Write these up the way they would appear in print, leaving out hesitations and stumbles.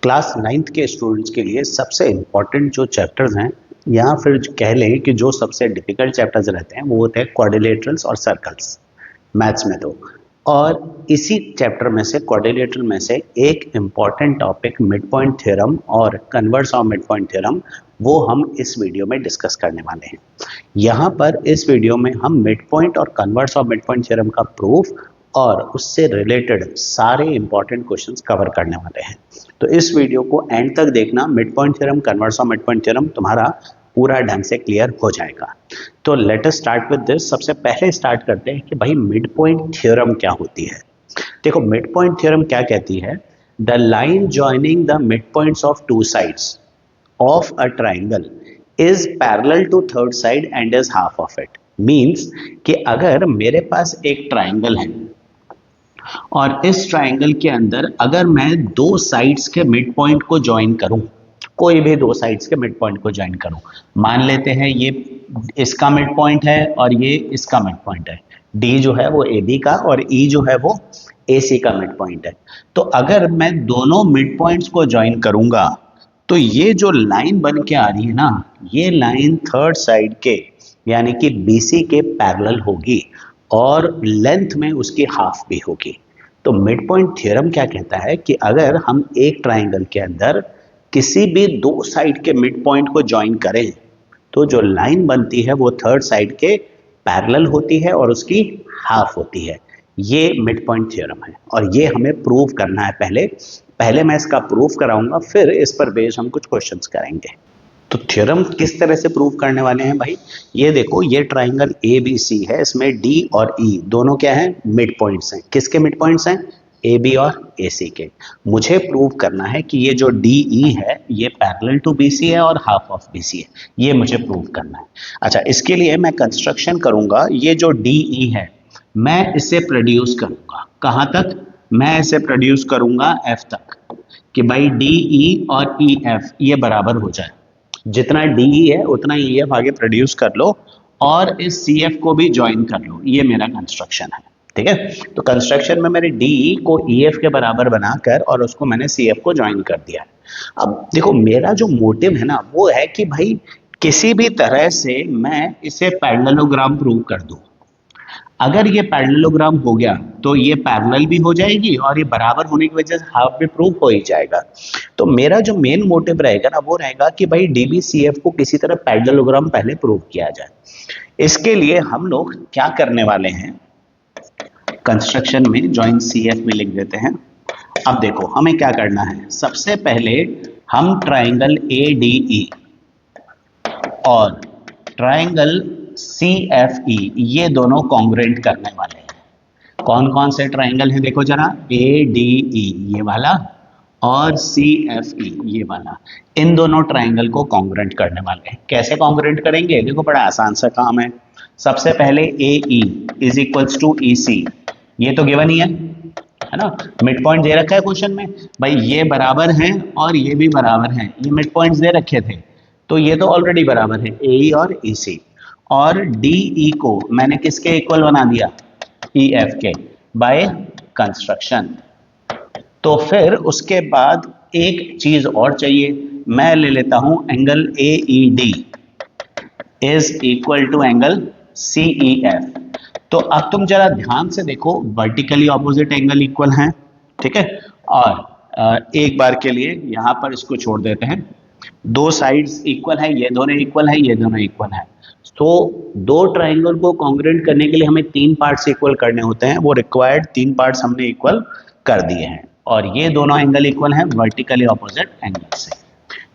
Class 9th के students के लिए सबसे इम्पॉर्टेंट जो चैप्टर्स हैं या फिर कह लें कि जो सबसे डिफिकल्ट चैप्टर्स रहते हैं वो होते हैं क्वाड्रिलेटरल्स और सर्कल्स मैथ्स में। तो और इसी चैप्टर में से क्वाड्रिलेटरल में से एक important topic mid point theorem और converse of mid point theorem वो हम इस वीडियो में डिस्कस करने वाले हैं। यहाँ पर इस वीडियो में हम मिड पॉइंट और converse of mid point theorem का प्रूफ और उससे रिलेटेड सारे इंपॉर्टेंट क्वेश्चंस कवर करने वाले हैं। तो इस वीडियो को एंड तक देखना, mid point theorem converse of mid point theorem तुम्हारा पूरा ढंग से क्लियर हो जाएगा। तो let us start with this. सबसे पहले स्टार्ट करते हैं कि भाई मिड पॉइंट थ्योरम क्या होती है। देखो मिड पॉइंट थ्योरम क्या कहती है, the line joining the mid points of two sides of a triangle is parallel to third side and is half of it। Means कि अगर मेरे पास एक ट्राइंगल है और इस ट्राइंगल के अंदर अगर मैं दो साइड्स के मिड पॉइंट को ज्वाइन करूं, कोई भी दो साइड्स के मिड पॉइंट को ज्वाइन करूं, मान लेते हैं ये इसका मिड पॉइंट है और ये इसका मिड पॉइंट है, डी जो है वो ए बी का और ई जो है वो ए सी का मिड पॉइंट है। तो अगर मैं दोनों मिड पॉइंट्स को ज्वाइन करूंगा तो ये जो लाइन बन के आ रही है ना, ये लाइन थर्ड साइड के यानी कि BC के पैरेलल होगी और लेंथ में उसकी हाफ भी होगी। तो मिड पॉइंट थ्योरम क्या कहता है कि अगर हम एक ट्राइंगल के अंदर किसी भी दो साइड के मिड पॉइंट को ज्वाइन करें तो जो लाइन बनती है वो थर्ड साइड के पैरेलल होती है और उसकी हाफ होती है। ये मिड पॉइंट थ्योरम है और ये हमें प्रूव करना है। पहले मैं इसका प्रूफ कराऊंगा, फिर इस पर बेस्ड हम कुछ क्वेश्चंस करेंगे। तो थ्योरम किस तरह से प्रूव करने वाले हैं भाई, ये देखो ये ट्राइंगल ABC है, इसमें D और E दोनों क्या हैं, मिड पॉइंट्स हैं। किसके मिड पॉइंट्स हैं, AB और AC के। मुझे प्रूव करना है कि ये जो DE है ये पैरेलल टू BC है और हाफ ऑफ BC है, ये मुझे प्रूव करना है। अच्छा, इसके लिए मैं कंस्ट्रक्शन करूंगा। ये जो DE है मैं इसे प्रोड्यूस करूंगा, कहां तक, मैं इसे प्रोड्यूस करूंगा F तक, कि भाई DE और EF ये बराबर हो जाए। जितना DE है उतना EF आगे प्रोड्यूस कर लो और इस CF को भी ज्वाइन कर लो। ये मेरा कंस्ट्रक्शन है, ठीक है। तो कंस्ट्रक्शन में मैंने DE को EF के बराबर बनाकर और उसको मैंने CF को ज्वाइन कर दिया। अब देखो मेरा जो मोटिव है ना वो है कि भाई किसी भी तरह से मैं इसे पैरेललोग्राम प्रूव कर दूं। अगर ये पैरेललोग्राम हो गया तो ये पैरेलल भी हो जाएगी और ये बराबर होने की वजह से हाफ भी प्रूफ हो ही जाएगा। तो मेरा जो मेन मोटिव रहेगा ना वो रहेगा कि भाई DBCF को किसी तरह पैरेललोग्राम पहले प्रूव किया जाए। इसके लिए हम लोग क्या करने वाले हैं, कंस्ट्रक्शन में जॉइन CF में लिख देते हैं। अब देखो हमें क्या करना है, सबसे पहले हम ट्राइंगल ADE और ट्राइंगल CFE ये दोनों कॉन्ग्रुएंट करने वाले हैं। कौन कौन से ट्राइंगल हैं देखो जरा, ADE ये वाला और CFE ये वाला, इन दोनों ट्राइंगल को कॉन्ग्रुएंट करने वाले हैं। कैसे कॉन्ग्रुएंट करेंगे, देखो बड़ा आसान सा काम है। सबसे पहले AE is equals to EC, ये तो गिवन ही है ना, मिड पॉइंट दे रखा है क्वेश्चन में, भाई ये बराबर हैं और ये भी बराबर हैं, ये मिड पॉइंट्स दे रखे थे तो ये तो ऑलरेडी बराबर है AE और EC। और DE को मैंने किसके इक्वल बना दिया, EF के, बाय कंस्ट्रक्शन। तो फिर उसके बाद एक चीज और चाहिए, मैं ले लेता हूं angle AED is equal to angle CEF। तो अब तुम जरा ध्यान से देखो, वर्टिकली ऑपोजिट एंगल इक्वल हैं, ठीक है। और एक बार के लिए यहां पर इसको छोड़ देते हैं, दो साइड्स इक्वल है, ये दोनों इक्वल है, ये दोनों इक्वल है। तो दो ट्राइंगल को कॉन्ग्रुएंट करने के लिए हमें तीन पार्ट्स इक्वल करने होते हैं, वो रिक्वायर्ड तीन पार्ट्स हमने इक्वल कर दिए हैं और ये दोनों एंगल इक्वल हैं वर्टिकली ऑपोजिट एंगल से।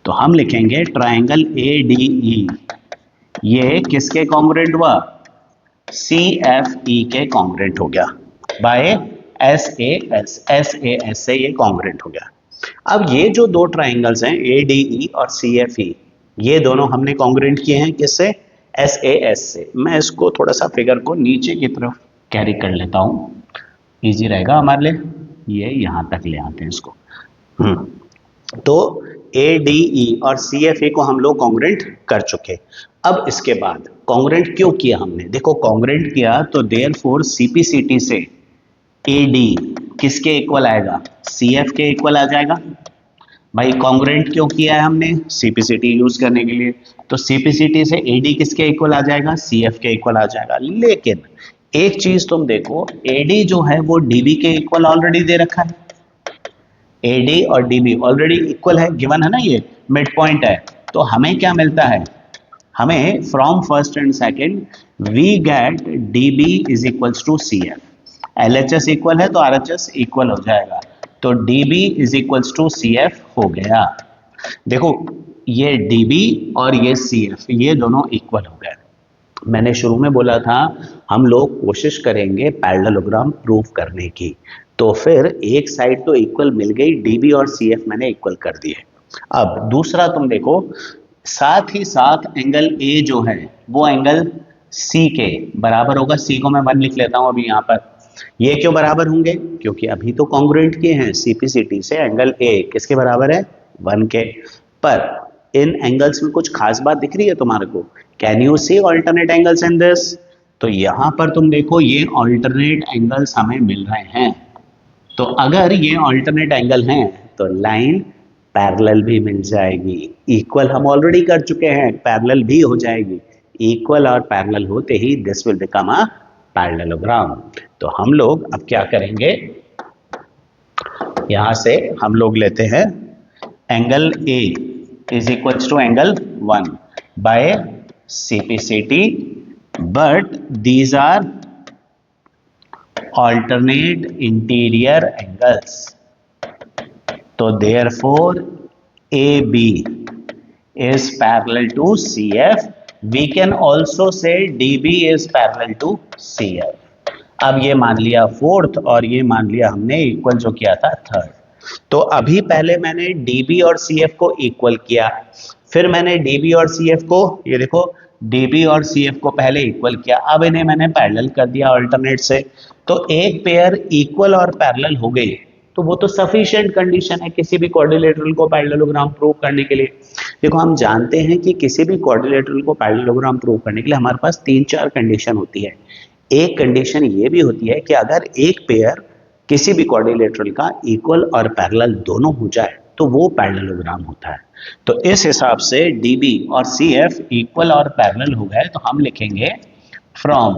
तो हम लिखेंगे ट्राइंगल ADE ये किसके कॉन्ग्रुएंट हुआ, CFE के कॉन्ग्रुएंट हो गया बाय SAS से ये कॉन्ग्रुएंट हो गया। अब ये जो दो ट्राइंगल्स हैं ADE और CFE ये दोनों हमने कॉन्ग्रुएंट किए हैं किससे, SAS से। मैं इसको थोड़ा सा फिगर को नीचे की तरफ कैरी कर लेता हूँ, इजी रहेगा हमारे लिए, ये यहाँ तक ले आते हैं इसको। तो ADE और CFE को हम लोग कॉन्ग्रुएंट कर चुके। अब इसके बाद कॉन्ग्रुएंट क्यों किया हमने, देखो कॉन्ग्रुएंट किया तो देयरफॉर CPCT से AD किसके इक्वल आएगा, CF के इक्वल आ जाएगा। भाई कॉन्ग्रुएंट क्यों किया है हमने? सीपीसीटी यूज करने के लिए। तो सीपीसीटी से एडी किसके इक्वल आ जाएगा? सीएफ के इक्वल आ जाएगा। लेकिन एक चीज तुम देखो, एडी जो है वो डीबी के इक्वल ऑलरेडी दे रखा है। एडी और डीबी ऑलरेडी इक्वल है, गिवन है ना, ये मिड पॉइंट है। तो हमें क्या मिलता है? हमें from first and second we get DB is equals to C F. L H S equal है तो आर एच एस इक्वल हो जाएगा, तो DB is equals to C F हो गया। देखो ये डीबी और ये सी एफ ये दोनों इक्वल हो गए। मैंने शुरू में बोला था हम लोग कोशिश करेंगे पैरेललोग्राम प्रूव करने की, तो फिर एक साइड तो इक्वल मिल गई, डीबी और सीएफ मैंने इक्वल कर दिए। अब दूसरा तुम देखो, साथ ही साथ एंगल ए जो है वो एंगल सी के बराबर होगा। सी को मैं 1 लिख लेता हूं अभी यहां पर। ये क्यों बराबर होंगे? क्योंकि अभी तो कॉन्ग्रुएंट किए हैं, सीपीसीटी से एंगल ए किसके बराबर है? 1 के। पर इन एंगल्स में कुछ खास बात दिख रही है तुम्हारे को? Can you see alternate angles in this? तो यहां पर तुम देखो ये ऑल्टरनेट एंगल्स हमें मिल रहे हैं। तो अगर ये ऑल्टरनेट एंगल हैं तो लाइन पैरेलल भी मिल जाएगी। इक्वल हम ऑलरेडी कर चुके हैं, पैरेलल भी हो जाएगी। इक्वल और पैरेलल होते ही this will become a parallelogram. तो हम लोग अब क्या करेंगे, यहां से हम लोग लेते हैं angle A is equals to angle 1 by CPCT, but these are alternate interior angles. तो therefore AB is parallel to CF. We can also say DB is parallel to CF. अब ये मान लिया फोर्थ और ये मान लिया हमने इक्वल जो किया था थर्ड। तो अभी पहले मैंने DB और CF को इक्वल किया, फिर मैंने DB और CF को, ये देखो DB और CF को पहले इक्वल किया, अब इन्हें मैंने पैरेलल कर दिया ऑल्टरनेट से। तो एक पेयर इक्वल और पैरेलल हो गई, तो वो तो सफिशिएंट कंडीशन है किसी भी क्वाड्रिलेटरल को पैरेललोग्राम प्रूव करने के लिए। देखो हम जानते हैं कि किसी भी क्वाड्रिलेटरल को पैरेललोग्राम प्रूव करने के लिए हमारे पास 3-4 कंडीशन होती है। एक कंडीशन ये भी होती है कि अगर एक पेयर किसी भी क्वाड्रिलेटरल का इक्वल और पैरेलल दोनों हो जाए तो वो पैरेललोग्राम होता है। तो इस हिसाब से DB और CF इक्वल और पैरेलल हो गए, तो हम लिखेंगे from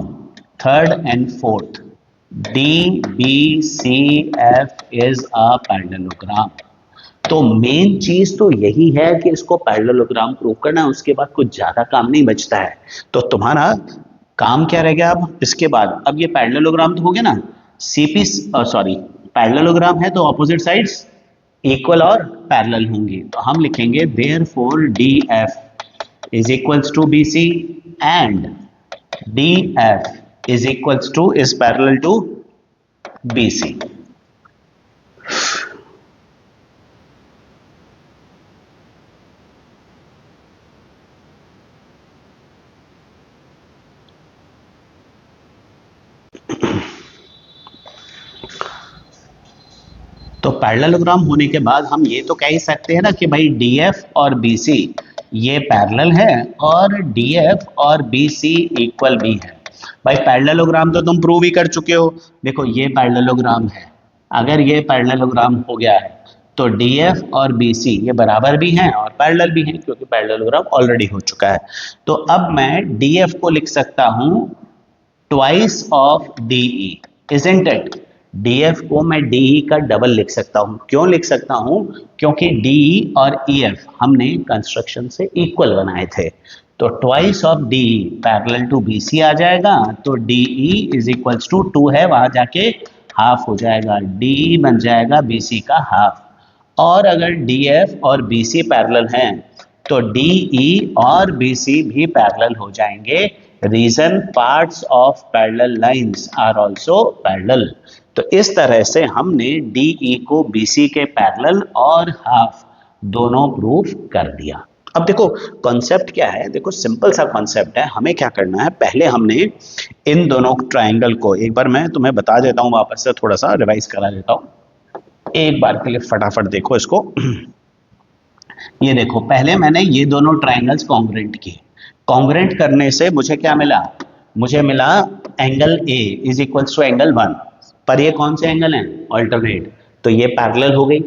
third and fourth DBCF is a parallelogram. तो मेन चीज तो यही है कि इसको पैरेललोग्राम प्रूव करना है, उसके बाद कुछ ज्यादा काम नहीं बचता है। तो तुम्हारा काम क्या रह गया अब इसके बाद? अब ये पैरेललोग्राम तो हो गया ना, सीपी सॉरी पैरेललोग्राम है तो ऑपोजिट साइड्स इक्वल और पैरेलल होंगी। तो हम लिखेंगे therefore DF is equals to BC and DF is equals to is parallel to BC. तो पैरेललोग्राम होने के बाद हम ये तो कह ही सकते हैं ना कि भाई DF और BC ये पैरेलल है और DF और BC इक्वल भी है। भाई पैरेललोग्राम तो तुम प्रूव ही कर चुके हो। देखो ये पैरेललोग्राम है, अगर ये पैरेललोग्राम हो गया है तो DF और BC ये बराबर भी हैं और पैरेलल भी हैं, क्योंकि पैरेललोग्राम ऑलरेडी हो चुका है। तो अब मैं DF को लिख सकता हूं twice of DE, isn't it? DF को मैं DE का डबल लिख सकता हूं। क्यों लिख सकता हूं? क्योंकि DE और EF हमने कंस्ट्रक्शन से इक्वल बनाए थे। तो twice of DE parallel to BC आ जाएगा, तो DE इज इक्वल्स टू 2 है, वहां जाके हाफ हो जाएगा, DE बन जाएगा BC का हाफ। और अगर DF और BC पैरेलल हैं तो DE और BC भी पैरेलल हो जाएंगे। Reason parts of parallel lines are also parallel. तो इस तरह से हमने DE को BC के पैरेलल और हाफ दोनों प्रूफ कर दिया। अब देखो कॉन्सेप्ट क्या है, देखो सिंपल सा कॉन्सेप्ट है। हमें क्या करना है, पहले हमने इन दोनों ट्राइंगल को, एक बार मैं तुम्हें बता देता हूं, वापस से थोड़ा सा रिवाइज करा देता हूं, एक बार के लिए फटाफट देखो इसको। ये देखो पहले मैंने ये दोनों ट्राइंगल्स कॉन्ग्रुएंट किए। कॉन्ग्रुएंट करने से मुझे क्या मिला? मुझे मिला angle A is equals to angle 1। पर ये कौन से एंगल हैं? ऑल्टरनेट। तो ये पैरेलल हो गई,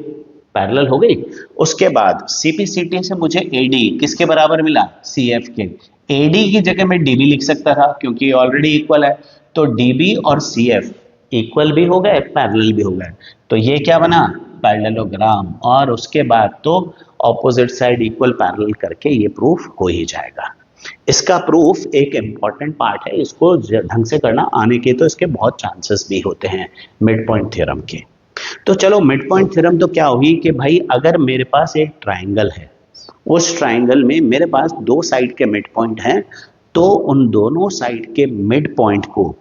पैरेलल हो गई। उसके बाद सीपीसीटी से मुझे एडी किसके बराबर मिला, सीएफ के। एडी की जगह मैं डीबी लिख सकता था क्योंकि ऑलरेडी इक्वल है, तो डीबी और सीएफ इक्वल भी हो गए, पैरेलल भी हो गए, तो ये क्या बना, पैरेललोग्राम। और उसके बाद तो ऑपोजिट साइड इक्वल पैरेलल करके ये प्रूफ हो ही जाएगा। इसका प्रूफ एक इंपॉर्टेंट पार्ट है, इसको ढंग से करना आने के तो इसके बहुत चांसेस भी होते हैं मिड पॉइंट थ्योरम के। तो चलो मिड पॉइंट थ्योरम तो क्या होगी कि भाई अगर मेरे पास एक ट्राइंगल है, उस ट्राइंगल में मेरे पास दो साइड के मिड पॉइंट हैं, तो उन दोनों साइड के मिड पॉइंट को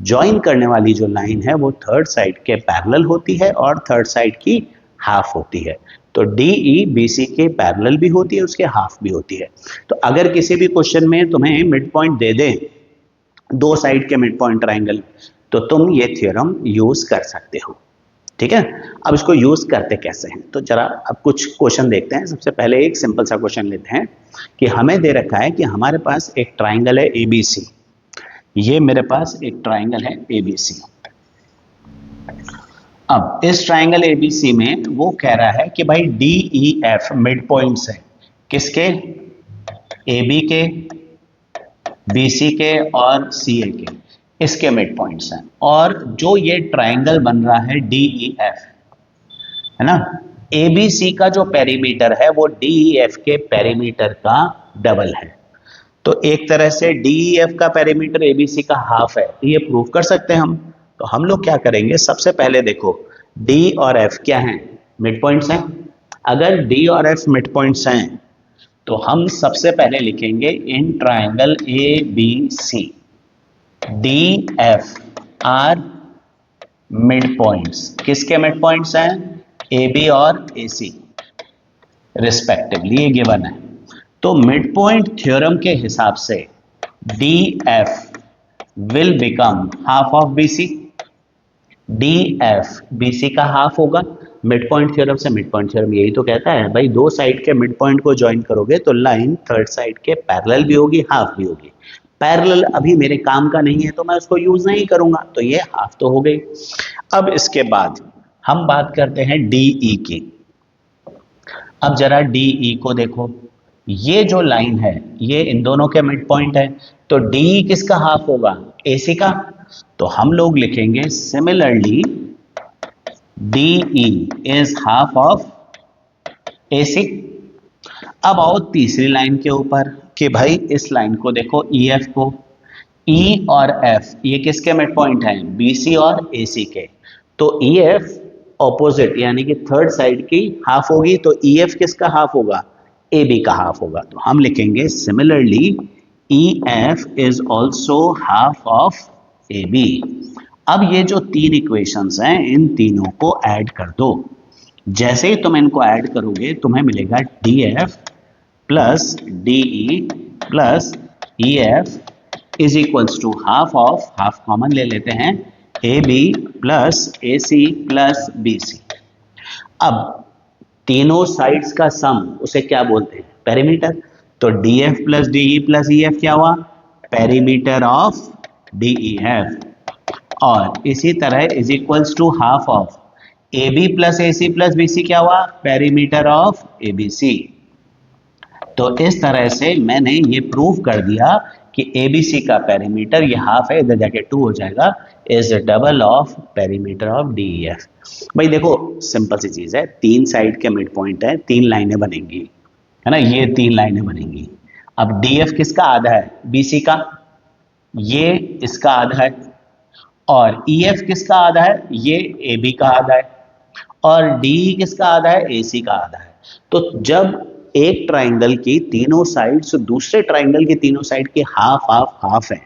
ज्वाइन करने वाली जो लाइन है वो थर्ड साइड के पैरेलल होती है और थर्ड साइड की हाफ होती है। तो डी ई बी सी के पैरेलल भी होती है, उसके हाफ भी होती है। तो अगर किसी भी क्वेश्चन में तुम्हें मिड पॉइंट दे दें दो साइड के मिड पॉइंट ट्राइंगल, तो तुम ये थ्योरम यूज कर सकते हो। ठीक है, अब इसको यूज करते कैसे हैं, तो जरा अब कुछ क्वेश्चन देखते हैं। सबसे पहले एक सिंपल सा क्वेश्चन लेते हैं कि हमें दे रखा है कि हमारे पास एक ट्राइंगल है एबीसी। ये मेरे पास एक ट्राइंगल है एबीसी। अब इस ट्राइंगल एबीसी में वो कह रहा है कि भाई D E F mid points है किसके, एबी के, बीसी के और सीए के, इसके मिड पॉइंट्स हैं। और जो ये ट्राइंगल बन रहा है डी ई एफ, है ना, एबीसी का जो पेरीमीटर है वो डी ई एफ के पेरीमीटर का डबल है। तो एक तरह से डी ई एफ का पेरीमीटर एबीसी का हाफ है, ये प्रूव कर सकते हैं हम। तो हम लोग क्या करेंगे, सबसे पहले देखो डी और एफ क्या हैं, मिड पॉइंट्स हैं। अगर डी और एफ मिड पॉइंट्स हैं तो हम सबसे पहले लिखेंगे in triangle A B C D F are mid points. किसके मिड पॉइंट्स हैं, ए बी और ए सी रिस्पेक्टिवली, ये गिवन है। तो मिड पॉइंट थ्योरम के हिसाब से D F will become half of B C. D F B C का हाफ होगा। मिड पॉइंट थ्योरम से मिड पॉइंट थ्योरम यही तो कहता है भाई, दो साइड के मिड पॉइंट को ज्वाइन करोगे तो लाइन थर्ड साइड के पैरेलल भी होगी, हाफ भी होगी। पैरेलल अभी मेरे काम का नहीं है तो मैं उसको यूज नहीं करूंगा, तो ये हाफ तो हो गई। अब इसके बाद हम बात करते हैं डीई की। अब जरा डीई को देखो, ये जो लाइन है ये इन दोनों के मिड पॉइंट है, तो डीई किसका हाफ होगा, एसी का। तो हम लोग लिखेंगे similarly DE is half of AC. अब आओ तीसरी लाइन के ऊपर कि भाई इस लाइन को देखो, ई एफ को, ई और एफ ये किसके मिड पॉइंट हैं, बीसी और एसी के। तो ई एफ ऑपोजिट यानी कि थर्ड साइड की हाफ होगी, तो ई एफ किसका हाफ होगा, ए बी का हाफ होगा। तो हम लिखेंगे similarly E F is also half of A B. अब ये जो तीन इक्वेशंस हैं इन तीनों को ऐड कर दो। जैसे ही तुम इनको ऐड करोगे तुम्हें मिलेगा D F plus D E plus E F is equals to half of, half common ले लेते हैं, A B plus A C plus B C. अब तीनों साइड्स का सम उसे क्या बोलते हैं, पेरीमीटर। तो D F plus D E plus E F क्या हुआ, perimeter of D E F. और इसी तरह is equals to half of A B plus A C plus B C क्या हुआ, perimeter of A B C. तो इस तरह से मैंने ये प्रूव कर दिया कि ए बी सी का पेरीमीटर, ये हाफ है इधर जाके 2 हो जाएगा, is double of perimeter of D E F. भाई देखो सिंपल सी चीज है, तीन साइड के मिड पॉइंट है, तीन लाइनें बनेंगी, है ना, ये तीन लाइनें बनेंगी। अब डी एफ किसका आधा है, बी सी का, ये इसका आधा है। और ई एफ किसका आधा है, ये ए बी का आधा है। और डी किसका आधा है, ए सी का आधा है। तो जब एक ट्राइंगल की तीनों साइड्स दूसरे ट्राइंगल की तीनों साइड की हाफ हाफ हाफ है,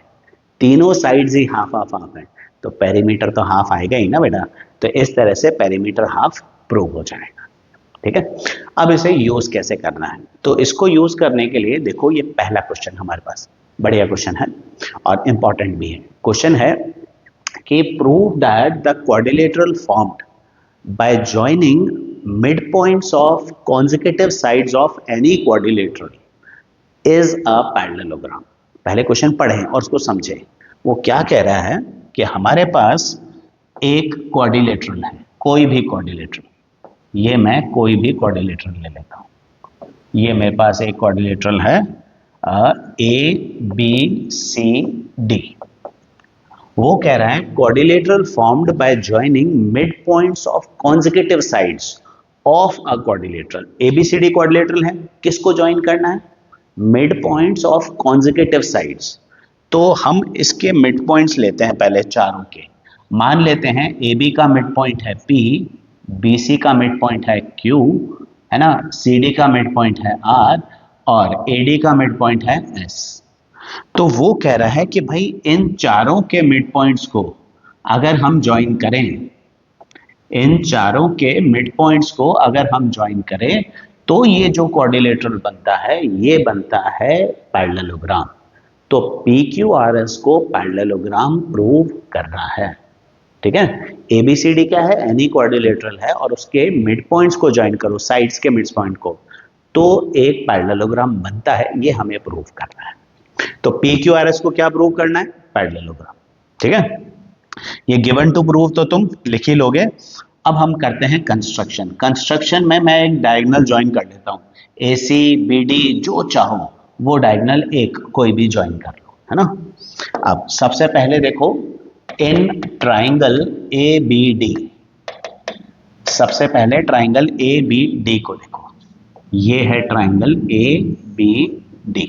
तीनों साइड्स ही हाफ हाफ हाफ है, तो पेरीमीटर तो हाफ आएगा ही ना बेटा। तो इस तरह से पेरीमीटर हाफ प्रूव हो जाएगा। ठीक है, अब इसे यूज कैसे करना है, तो इसको यूज करने के लिए देखो ये पहला क्वेश्चन हमारे पास बढ़िया क्वेश्चन है और इंपॉर्टेंट भी है। क्वेश्चन है कि prove that the quadrilateral formed by joining midpoints of consecutive sides of any quadrilateral is a parallelogram। पहले क्वेश्चन पढ़ें और उसको समझें। वो क्या कह रहा है कि हमारे पास एक क्वाड्रिलेटरल है, कोई भी क्वाड्रिलेटरल, ये मैं कोई भी क्वाड्रिलेटरल ले लेता हूँ। ये मेरे पास एक क्वाड्रिलेटरल है ABCD। वो कह रहा है quadrilateral formed by joining mid points of consecutive sides of a quadrilateral. ABCD quadrilateral है, किसको ज्वाइन करना है? Mid points of consecutive sides. तो हम इसके मिड पॉइंट्स लेते हैं पहले चारों के। मान लेते हैं AB का मिड पॉइंट है P, BC का मिड पॉइंट है Q, है ना, CD का मिड पॉइंट है R और AD का मिड पॉइंट है S। तो वो कह रहा है कि भाई इन चारों के मिड पॉइंट्स को अगर हम ज्वाइन करें, इन चारों के मिड पॉइंट्स को अगर हम ज्वाइन करें तो ये जो क्वाड्रिलेटरल बनता है ये बनता है पैरेललोग्राम। तो PQRS को पैरेललोग्राम प्रूव करना है। ठीक है, ABCD क्या है? एनी क्वाड्रिलेटरल है और उसके मिड पॉइंट्स को ज्वाइन करो, साइड्स के मिड पॉइंट को, तो एक पैरेललोग्राम बनता है। ये हमें प्रूव करना है। तो PQRS को क्या प्रूव करना है? पैरेललोग्राम। ठीक है, ये गिवन टू प्रूव तो तुम लिख ही लोगे। अब हम करते हैं कंस्ट्रक्शन। कंस्ट्रक्शन में मैं एक डायगोनल ज्वाइन कर लेता हूँ, ACBD जो चाहो वो डायगोनल एक कोई भी ज्वाइन कर लो, है ना। अब सबसे पहले देखो इन ट्राइंगल ABD, सबसे पहले ट्राइंगल ABD को देखो। ये है triangle ABD,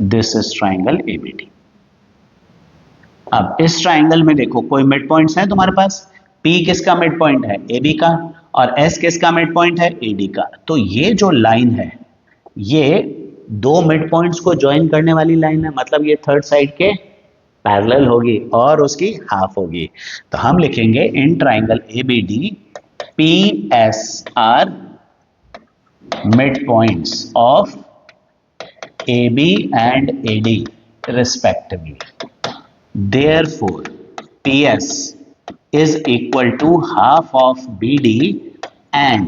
this is triangle ABD। अब इस ट्राइंगल में देखो कोई मिड पॉइंट्स हैं तुम्हारे पास। P किसका मिड पॉइंट है? AB का। और S किसका मिड पॉइंट है? AD का। तो ये जो लाइन है ये दो मिड पॉइंट्स को ज्वाइन करने वाली लाइन है, मतलब ये थर्ड साइड के पैरेलल होगी और उसकी हाफ होगी। तो हम लिखेंगे in triangle ABD PS are mid points of AB and AD respectively. Therefore, PS is equal to half of BD and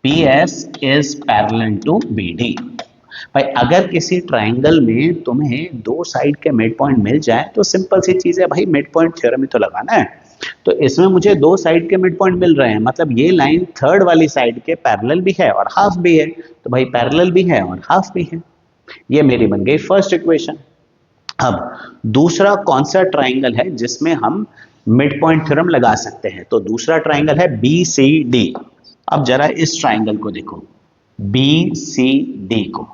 PS is parallel to BD. भाई अगर किसी ट्राइंगल में तुम्हें दो साइड के मिड पॉइंट मिल जाए तो सिंपल सी चीज है भाई, मिड पॉइंट थ्योरम ही तो लगाना है। तो इसमें मुझे दो साइड के मिड पॉइंट मिल रहे हैं, मतलब ये लाइन थर्ड वाली साइड के पैरेलल भी है और हाफ भी है। तो भाई पैरेलल भी है और हाफ भी है। ये मेरी बन गई फर्स्ट इक्वेशन। अब दूसरा कौन सा ट्राइंगल है जिसमें हम मिड पॉइंट थ्योरम लगा सकते हैं? तो दूसरा ट्राइंगल है BCD। अब जरा इस ट्राइंगल को देखो, BCD को।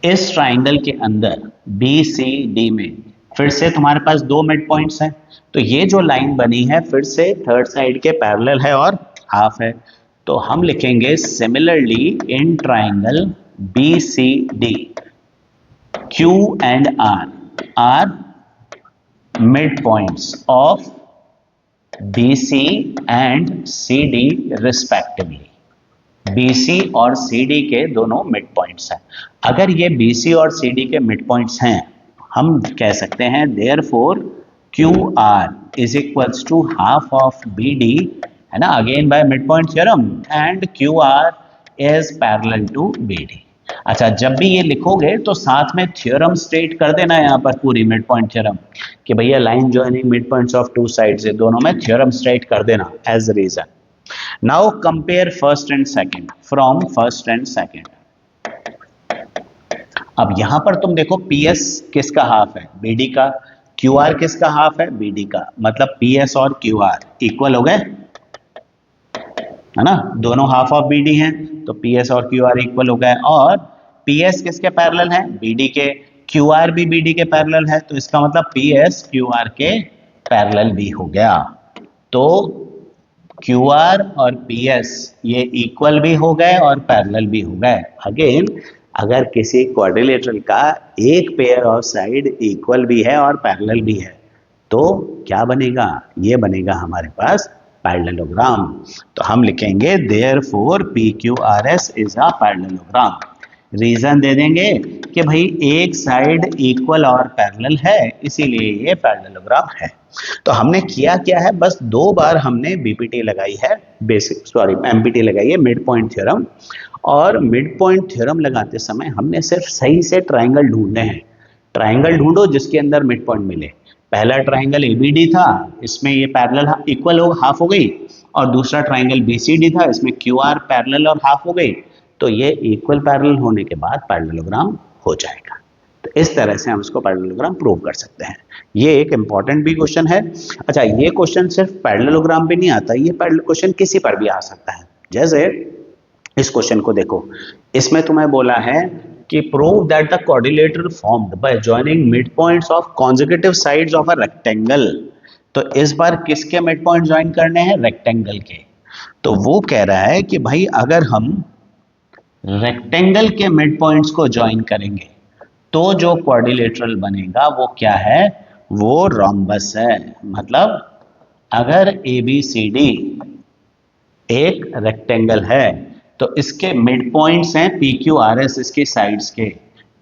इस ट्राइंगल के अंदर BCD में फिर से तुम्हारे पास दो मिड पॉइंट्स हैं, तो ये जो लाइन बनी है फिर से थर्ड साइड के पैरेलल है और हाफ है। तो हम लिखेंगे similarly in triangle BCD Q and R are midpoints of BC and CD respectively. BC और CD के दोनों मिड पॉइंट्स हैं। अगर ये BC और CD के मिड पॉइंट्स हैं, हम कह सकते हैं therefore QR is equals to half of BD, है ना, again by mid point theorem, and QR is parallel to BD। अच्छा, जब भी ये लिखोगे तो साथ में थ्योरम स्टेट कर देना यहाँ पर पूरी मिड पॉइंट थ्योरम कि भैया line joining mid points of two sides, दोनों में थ्योरम स्टेट कर देना as reason. Now compare first and second from first and second. अब यहां पर तुम देखो PS किसका हाफ है? BD का। QR किसका हाफ है? BD का। मतलब PS और QR इक्वल हो गए, है ना, दोनों हाफ ऑफ BD हैं तो PS और QR इक्वल हो गए। और PS किसके पैरेलल है? BD के। QR भी BD के पैरेलल है, तो इसका मतलब PS QR के पैरेलल भी हो गया। तो QR और PS ये इक्वल भी हो गए और पैरेलल भी हो गए। अगेन अगर किसी क्वाड्रिलेटरल का एक पेयर ऑफ साइड इक्वल भी है और पैरेलल भी है तो क्या बनेगा? ये बनेगा हमारे पास पैरेललोग्राम। तो हम लिखेंगे therefore PQRS is a parallelogram. Reason दे देंगे कि भाई एक साइड इक्वल और पैरेलल है, इसीलिए ये पैरेललोग्राम है। तो हमने किया क्या है, बस दो बार हमने BPT लगाई है, MPT लगाई है, मिड पॉइंट थ्योरम। और मिड पॉइंट थ्योरम लगाते समय हमने सिर्फ सही से ट्राइंगल ढूंढने हैं। ट्राइंगल ढूंढो जिसके अंदर मिड पॉइंट मिले। पहला ट्राइंगल एबीडी था, इसमें ये पैरेलल इक्वल हो हाफ हो गई, और दूसरा ट्राइंगल बीसीडी था, इसमें क्यू आर पैरेलल और हाफ हो गई, तो ये इक्वल पैरेलल होने के बाद पैरेललोग्राम हो जाएगा। तो इस तरह से हम इसको पैरेललोग्राम प्रूव कर सकते हैं। ये एक इंपॉर्टेंट भी क्वेश्चन है। अच्छा, ये क्वेश्चन सिर्फ पैरेललोग्राम पे नहीं आता, ये क्वेश्चन किसी पर भी आ सकता है। जैसे इस क्वेश्चन को देखो, इसमें तुम्हें बोला है कि prove that the quadrilateral formed by joining mid points of consecutive sides of a rectangle. तो इस बार किसके मिड पॉइंट ज्वाइन करने हैं? रेक्टेंगल के। तो वो कह रहा है कि भाई अगर हम रेक्टेंगल के मिड पॉइंट्स को ज्वाइन करेंगे तो जो क्वाड्रिलेटरल बनेगा वो क्या है? वो रोम्बस है। मतलब अगर ABCD एक रेक्टेंगल है तो इसके मिड पॉइंट्स हैं PQRS इसकी साइड्स के,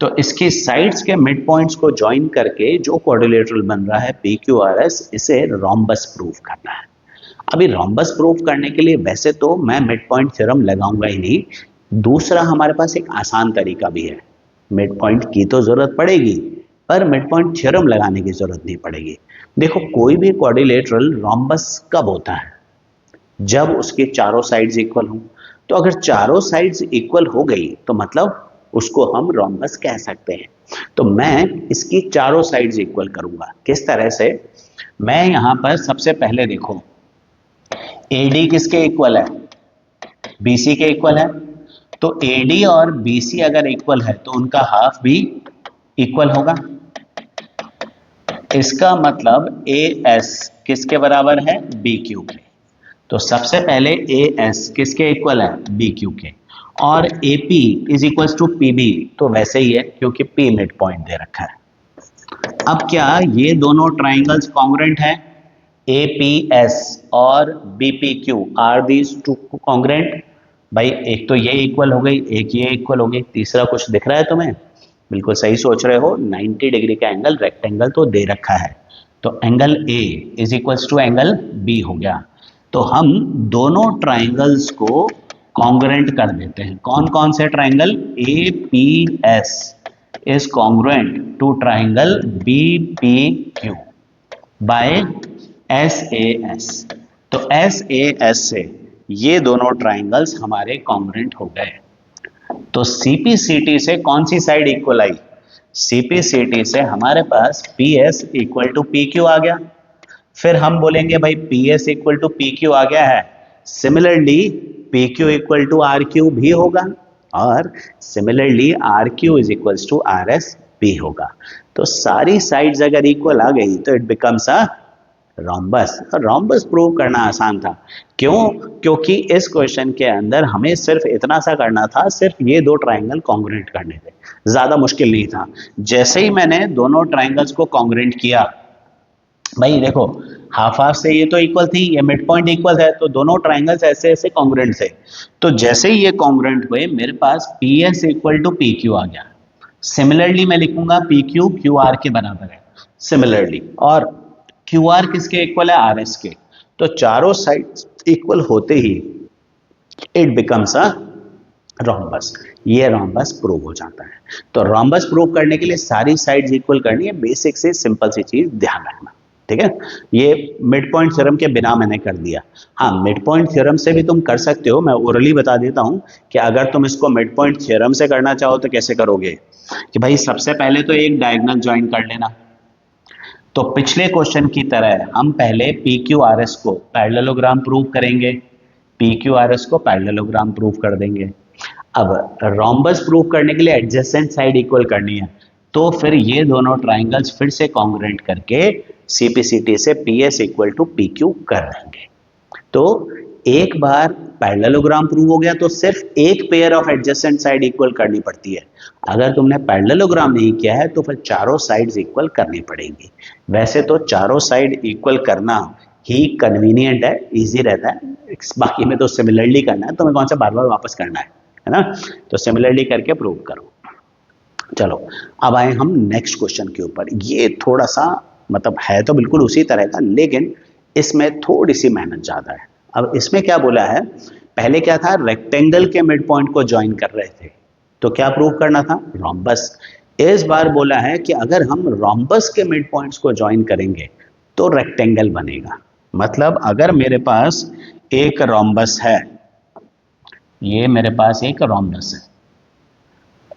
तो इसकी साइड्स के मिड पॉइंट्स को ज्वाइन करके जो क्वाड्रिलेटरल बन रहा है PQRS, इसे रोम्बस प्रूफ करना है। अभी रोम्बस प्रूफ करने के लिए वैसे तो मैं मिड पॉइंट थ्योरम लगाऊंगा ही नहीं, दूसरा हमारे पास एक आसान तरीका भी है। मिड पॉइंट की तो जरूरत पड़ेगी पर मिड पॉइंट थ्योरम लगाने की जरूरत नहीं पड़ेगी। देखो, कोई भी क्वाड्रिलेटरल रोम्बस कब होता है? जब उसके चारों साइड्स इक्वल हों। तो अगर चारों साइड्स इक्वल हो गई तो मतलब उसको हम रोम्बस कह सकते हैं। तो मैं इसकी चारों साइड्स इक्वल करूंगा। किस तरह से? मैं यहां पर सबसे पहले देखो, AD किसके इक्वल है? BC के इक्वल है। तो AD और BC अगर इक्वल है तो उनका हाफ भी इक्वल होगा। इसका मतलब AS किसके बराबर है? BQ के। तो सबसे पहले AS किसके इक्वल है? BQ के। और AP is equal to PB, तो वैसे ही है क्योंकि P मिड पॉइंट दे रखा है। अब क्या ये दोनों ट्राइंगल्स कॉन्ग्रुएंट हैं? APS और BPQ are these two congruent? भाई एक तो ये इक्वल हो गई, एक ये इक्वल हो गई, तीसरा कुछ दिख रहा है तुम्हें? बिल्कुल सही सोच रहे हो, 90 डिग्री का एंगल रेक्टेंगल तो दे रखा है, तो angle A is equal to angle B हो गया। तो हम दोनों ट्राइंगल्स को कॉन्ग्रुएंट कर देते हैं। कौन कौन से triangle? APS is congruent to triangle BPQ by SAS। तो SAS से ये दोनों ट्राइंगल्स हमारे कॉन्ग्रुएंट हो गए। तो CPCT से कौन सी साइड इक्वल आई? CPCT से हमारे पास PS इक्वल टू PQ आ गया। फिर हम बोलेंगे भाई PS इक्वल टू PQ आ गया है, similarly PQ equal to RQ भी होगा, और similarly RQ is equal to RS भी होगा। तो सारी साइड्स अगर इक्वल आ गई तो it becomes a rhombus. Rhombus prove करना आसान था। क्यों? क्योंकि इस क्वेश्चन के अंदर हमें सिर्फ इतना सा करना था, सिर्फ ये दो ट्राइंगल कॉन्ग्रुएंट करने थे, ज्यादा मुश्किल नहीं था। जैसे ही मैंने दोनों ट्राइंगल्स को कॉन्ग्रुएंट किया, भाई देखो हाफ हाफ से ये तो इक्वल थी, ये मिड पॉइंट इक्वल है, तो दोनों ट्राइंगल्स ऐसे ऐसे कॉन्ग्रुएंट थे। तो जैसे ही ये कॉन्ग्रुएंट हुए मेरे पास PS इक्वल टू PQ आ गया। सिमिलरली मैं लिखूंगा PQ QR के बराबर है सिमिलरली, और QR किसके इक्वल है? RS के। तो चारों साइड्स इक्वल होते ही इट बिकम्स अ रोम्बस। ये रोम्बस प्रूव हो जाता है। तो रोम्बस प्रूव करने के लिए सारी साइड्स इक्वल करनी है, बेसिक से सिंपल सी चीज ध्यान रखना, ठीक है। ये मिड पॉइंट थ्योरम के बिना मैंने कर दिया। हाँ, मिड पॉइंट थ्योरम से भी तुम कर सकते हो। मैं ओरली बता देता हूं कि अगर तुम इसको मिड पॉइंट थ्योरम से करना चाहो तो कैसे करोगे, कि भाई सबसे पहले तो एक डायगोनल ज्वाइन कर लेना। तो पिछले क्वेश्चन की तरह हम पहले PQRS को पैरेललोग्राम प्रूव करेंगे, PQRS को पैरेललोग्राम प्रूव कर देंगे। अब रोम्बस प्रूव करने के लिए एडजेसेंट साइड इक्वल करनी है, तो फिर ये दोनों ट्राइंगल्स फिर से कॉन्ग्रुएंट करके CPCT से PS इक्वल टू PQ कर देंगे। तो एक बार पैरेललोग्राम प्रूव हो गया तो सिर्फ एक pair of adjacent side equal करनी पड़ती है। अगर तुमने पैरेललोग्राम नहीं किया है तो फिर चारों साइड्स इक्वल करनी पड़ेंगी। वैसे तो चारों साइड इक्वल करना ही कन्वीनियंट है, इजी रहता है, बाकी में तो सिमिलरली करना है, तुम्हें कौन सा बार बार वापस करना है ना। तो सिमिलरली करके प्रूव करो। चलो अब आए हम नेक्स्ट क्वेश्चन के ऊपर। ये थोड़ा सा मतलब है तो बिल्कुल उसी तरह का, लेकिन इसमें थोड़ी सी मेहनत ज्यादा है। अब इसमें क्या बोला है, पहले क्या था, रेक्टेंगल के मिड पॉइंट को ज्वाइन कर रहे थे, तो क्या प्रूव करना था? रोम्बस। इस बार बोला है कि अगर हम रोम्बस के मिड पॉइंट्स को ज्वाइन करेंगे तो रेक्टेंगल बनेगा। मतलब अगर मेरे पास एक रोम्बस है, ये मेरे पास एक रोम्बस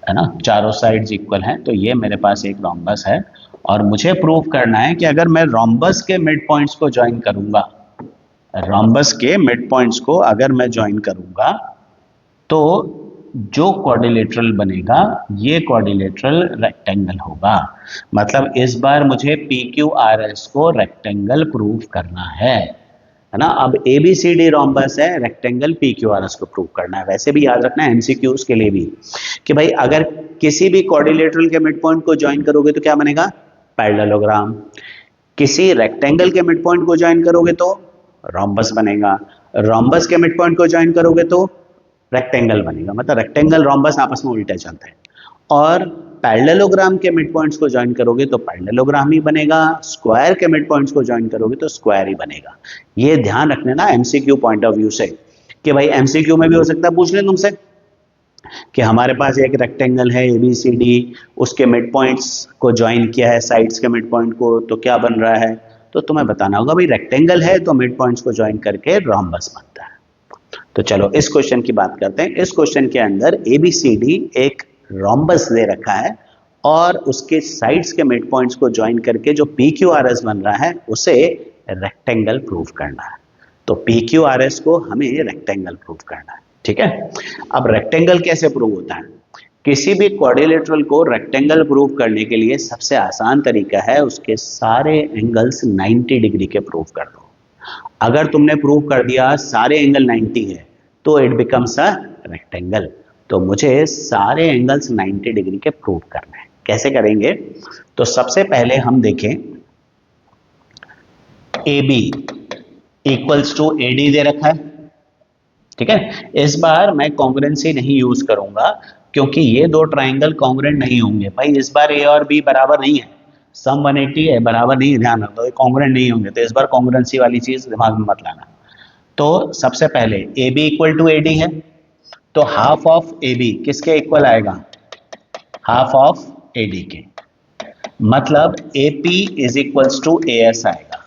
है ना, चारों साइड्स इक्वल हैं, तो ये मेरे पास एक रोम्बस है और मुझे प्रूव करना है कि अगर मैं रोम्बस के मिड पॉइंट्स को ज्वाइन करूंगा, रोम्बस के मिड पॉइंट्स को अगर मैं ज्वाइन करूंगा तो जो क्वाड्रिलेटरल बनेगा ये क्वाड्रिलेटरल रेक्टेंगल होगा। मतलब इस बार मुझे पी क्यू आर एस को रेक्टेंगल प्रूव करना है ना। अब A B C D rhombus है, rectangle P Q R S को प्रूव करना है। वैसे भी याद रखना है एमसीक्यूज के लिए भी कि भाई अगर किसी भी क्वाड्रिलेटरल के मिड पॉइंट को ज्वाइन करोगे तो क्या बनेगा, पैरेललोग्राम। किसी रेक्टेंगल के मिड पॉइंट को ज्वाइन करोगे तो रोम्बस बनेगा। रोम्बस के मिड पॉइंट को ज्वाइन करोगे तो रेक्टेंगल बनेगा। मतलब रेक्टेंगल रोम्बस आपस में उल्टे चलते हैं। और पैरेललोग्राम के मिड पॉइंट्स को ज्वाइन करोगे तो पैरेललोग्राम ही बनेगा, स्क्वायर के मिड पॉइंट्स को ज्वाइन करोगे तो स्क्वायर ही बनेगा। ये ध्यान रखने ना एमसीक्यू पॉइंट ऑफ व्यू से, कि भाई एमसीक्यू में भी हो सकता है पूछ ले तुमसे कि हमारे पास एक रेक्टेंगल है ए बी सी डी, उसके मिड पॉइंट्स को ज्वाइन किया है साइड्स के मिड पॉइंट को, तो क्या बन रहा है। तो तुम्हें बताना होगा भाई रेक्टेंगल है तो मिड पॉइंट्स को ज्वाइन करके रोम्बस बनता है। तो चलो इस क्वेश्चन की बात करते हैं। इस क्वेश्चन के अंदर ए बी सी डी एक रोम्बस दे रखा है और उसके साइड्स के मिड पॉइंट्स को ज्वाइन करके जो पी क्यू आर एस बन रहा है उसे रेक्टेंगल प्रूव करना है। तो पी क्यू आर एस को हमें रेक्टेंगल प्रूव करना है, ठीक है। अब रेक्टेंगल कैसे प्रूव होता है, किसी भी क्वाड्रिलेटरल को रेक्टेंगल प्रूव करने के लिए सबसे आसान तरीका है उसके सारे एंगल्स 90 डिग्री के प्रूव कर दो। अगर तुमने प्रूव कर दिया सारे एंगल 90 है तो इट बिकम्स अ रेक्टेंगल। तो मुझे सारे एंगल्स 90 डिग्री के प्रूव करने हैं। कैसे करेंगे, तो सबसे पहले हम देखें A B equals to A D दे रखा है, ठीक है। इस बार मैं कॉन्ग्रुएंसी नहीं यूज करूंगा क्योंकि ये दो ट्राइंगल कॉन्ग्रुएंट नहीं होंगे। भाई इस बार ए और बी बराबर नहीं है, सम 180 है, बराबर नहीं है, ध्यान रखो कॉन्ग्रुएंट नहीं होंगे। तो इस बार कॉन्ग्रुएंसी वाली चीज दिमाग में मत लाना। तो सबसे पहले A B equal to A D है, तो हाफ ऑफ ए बी किसके इक्वल आएगा, हाफ ऑफ ए डी के। मतलब A P is equals to A S आएगा।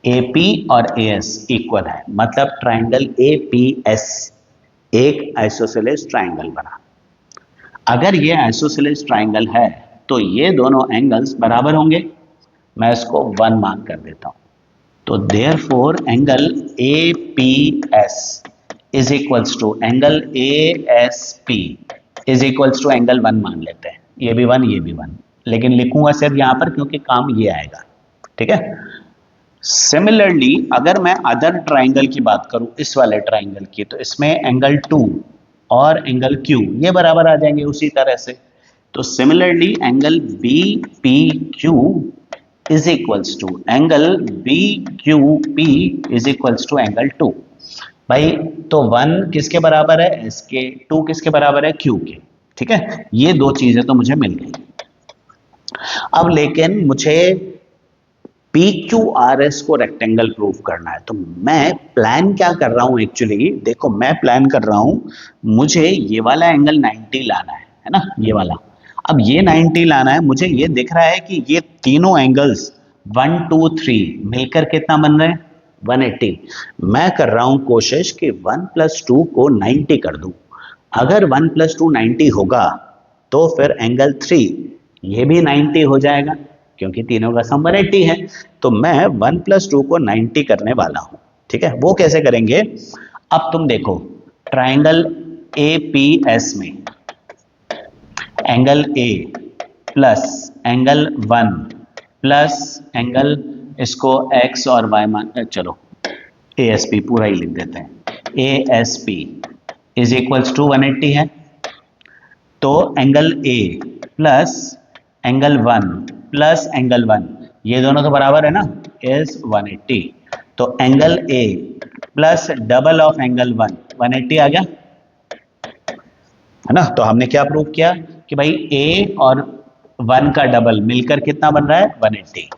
AP और AS इक्वल है, मतलब ट्राइंगल APS एक आइसोसेलेस ट्राइंगल बना। अगर ये आइसोसेलेस ट्राइंगल है तो ये दोनों एंगल्स बराबर होंगे। मैं इसको 1 मार्क कर देता हूं। तो therefore angle APS is equals to angle ASP is equals to angle 1 मान लेते हैं। ये भी 1 ये भी 1, लेकिन लिखूंगा सिर्फ यहां पर क्योंकि काम ये आएगा, ठीक है। सिमिलरली अगर मैं अदर ट्राइंगल की बात करूं, इस वाले ट्राइंगल की, तो इसमें एंगल 2 और एंगल Q ये बराबर आ जाएंगे उसी तरह से। तो similarly angle BPQ is equals to angle BQP is equals to angle 2। भाई तो 1 किसके बराबर है, S के, 2 किसके बराबर है, Q के, ठीक है। ये दो चीजें तो मुझे मिल गई। अब लेकिन मुझे पी क्यू आर एस को रेक्टेंगल प्रूव करना है। तो मैं प्लान क्या कर रहा हूं, एक्चुअली देखो मैं प्लान कर रहा हूं, मुझे ये वाला एंगल 90 लाना है ना, ये वाला। अब ये 90 लाना है, मुझे ये दिख रहा है कि ये तीनों एंगल्स 1 2 3 मिलकर कितना बन रहे हैं, 180। मैं कर रहा हूं कोशिश कि 1 + 2 को 90 कर दूं। अगर 1 + 2 90 होगा तो फिर एंगल 3 ये भी 90 हो जाएगा क्योंकि तीनों का सम 180 है। तो मैं 1 + 2 को 90 करने वाला हूं, ठीक है। वो कैसे करेंगे, अब तुम देखो ट्राइंगल APS में angle A plus angle 1 plus angle, इसको X और Y मान, चलो ASP पूरा ही लिख देते हैं, ASP इज इक्वल्स टू 180 है। तो angle A plus angle 1 plus angle 1 ये दोनों तो बराबर है ना, इज 180। तो angle A plus double of angle 1 180 आ गया, है ना। तो हमने क्या प्रूव किया कि भाई A और 1 का डबल मिलकर कितना बन रहा है, 180।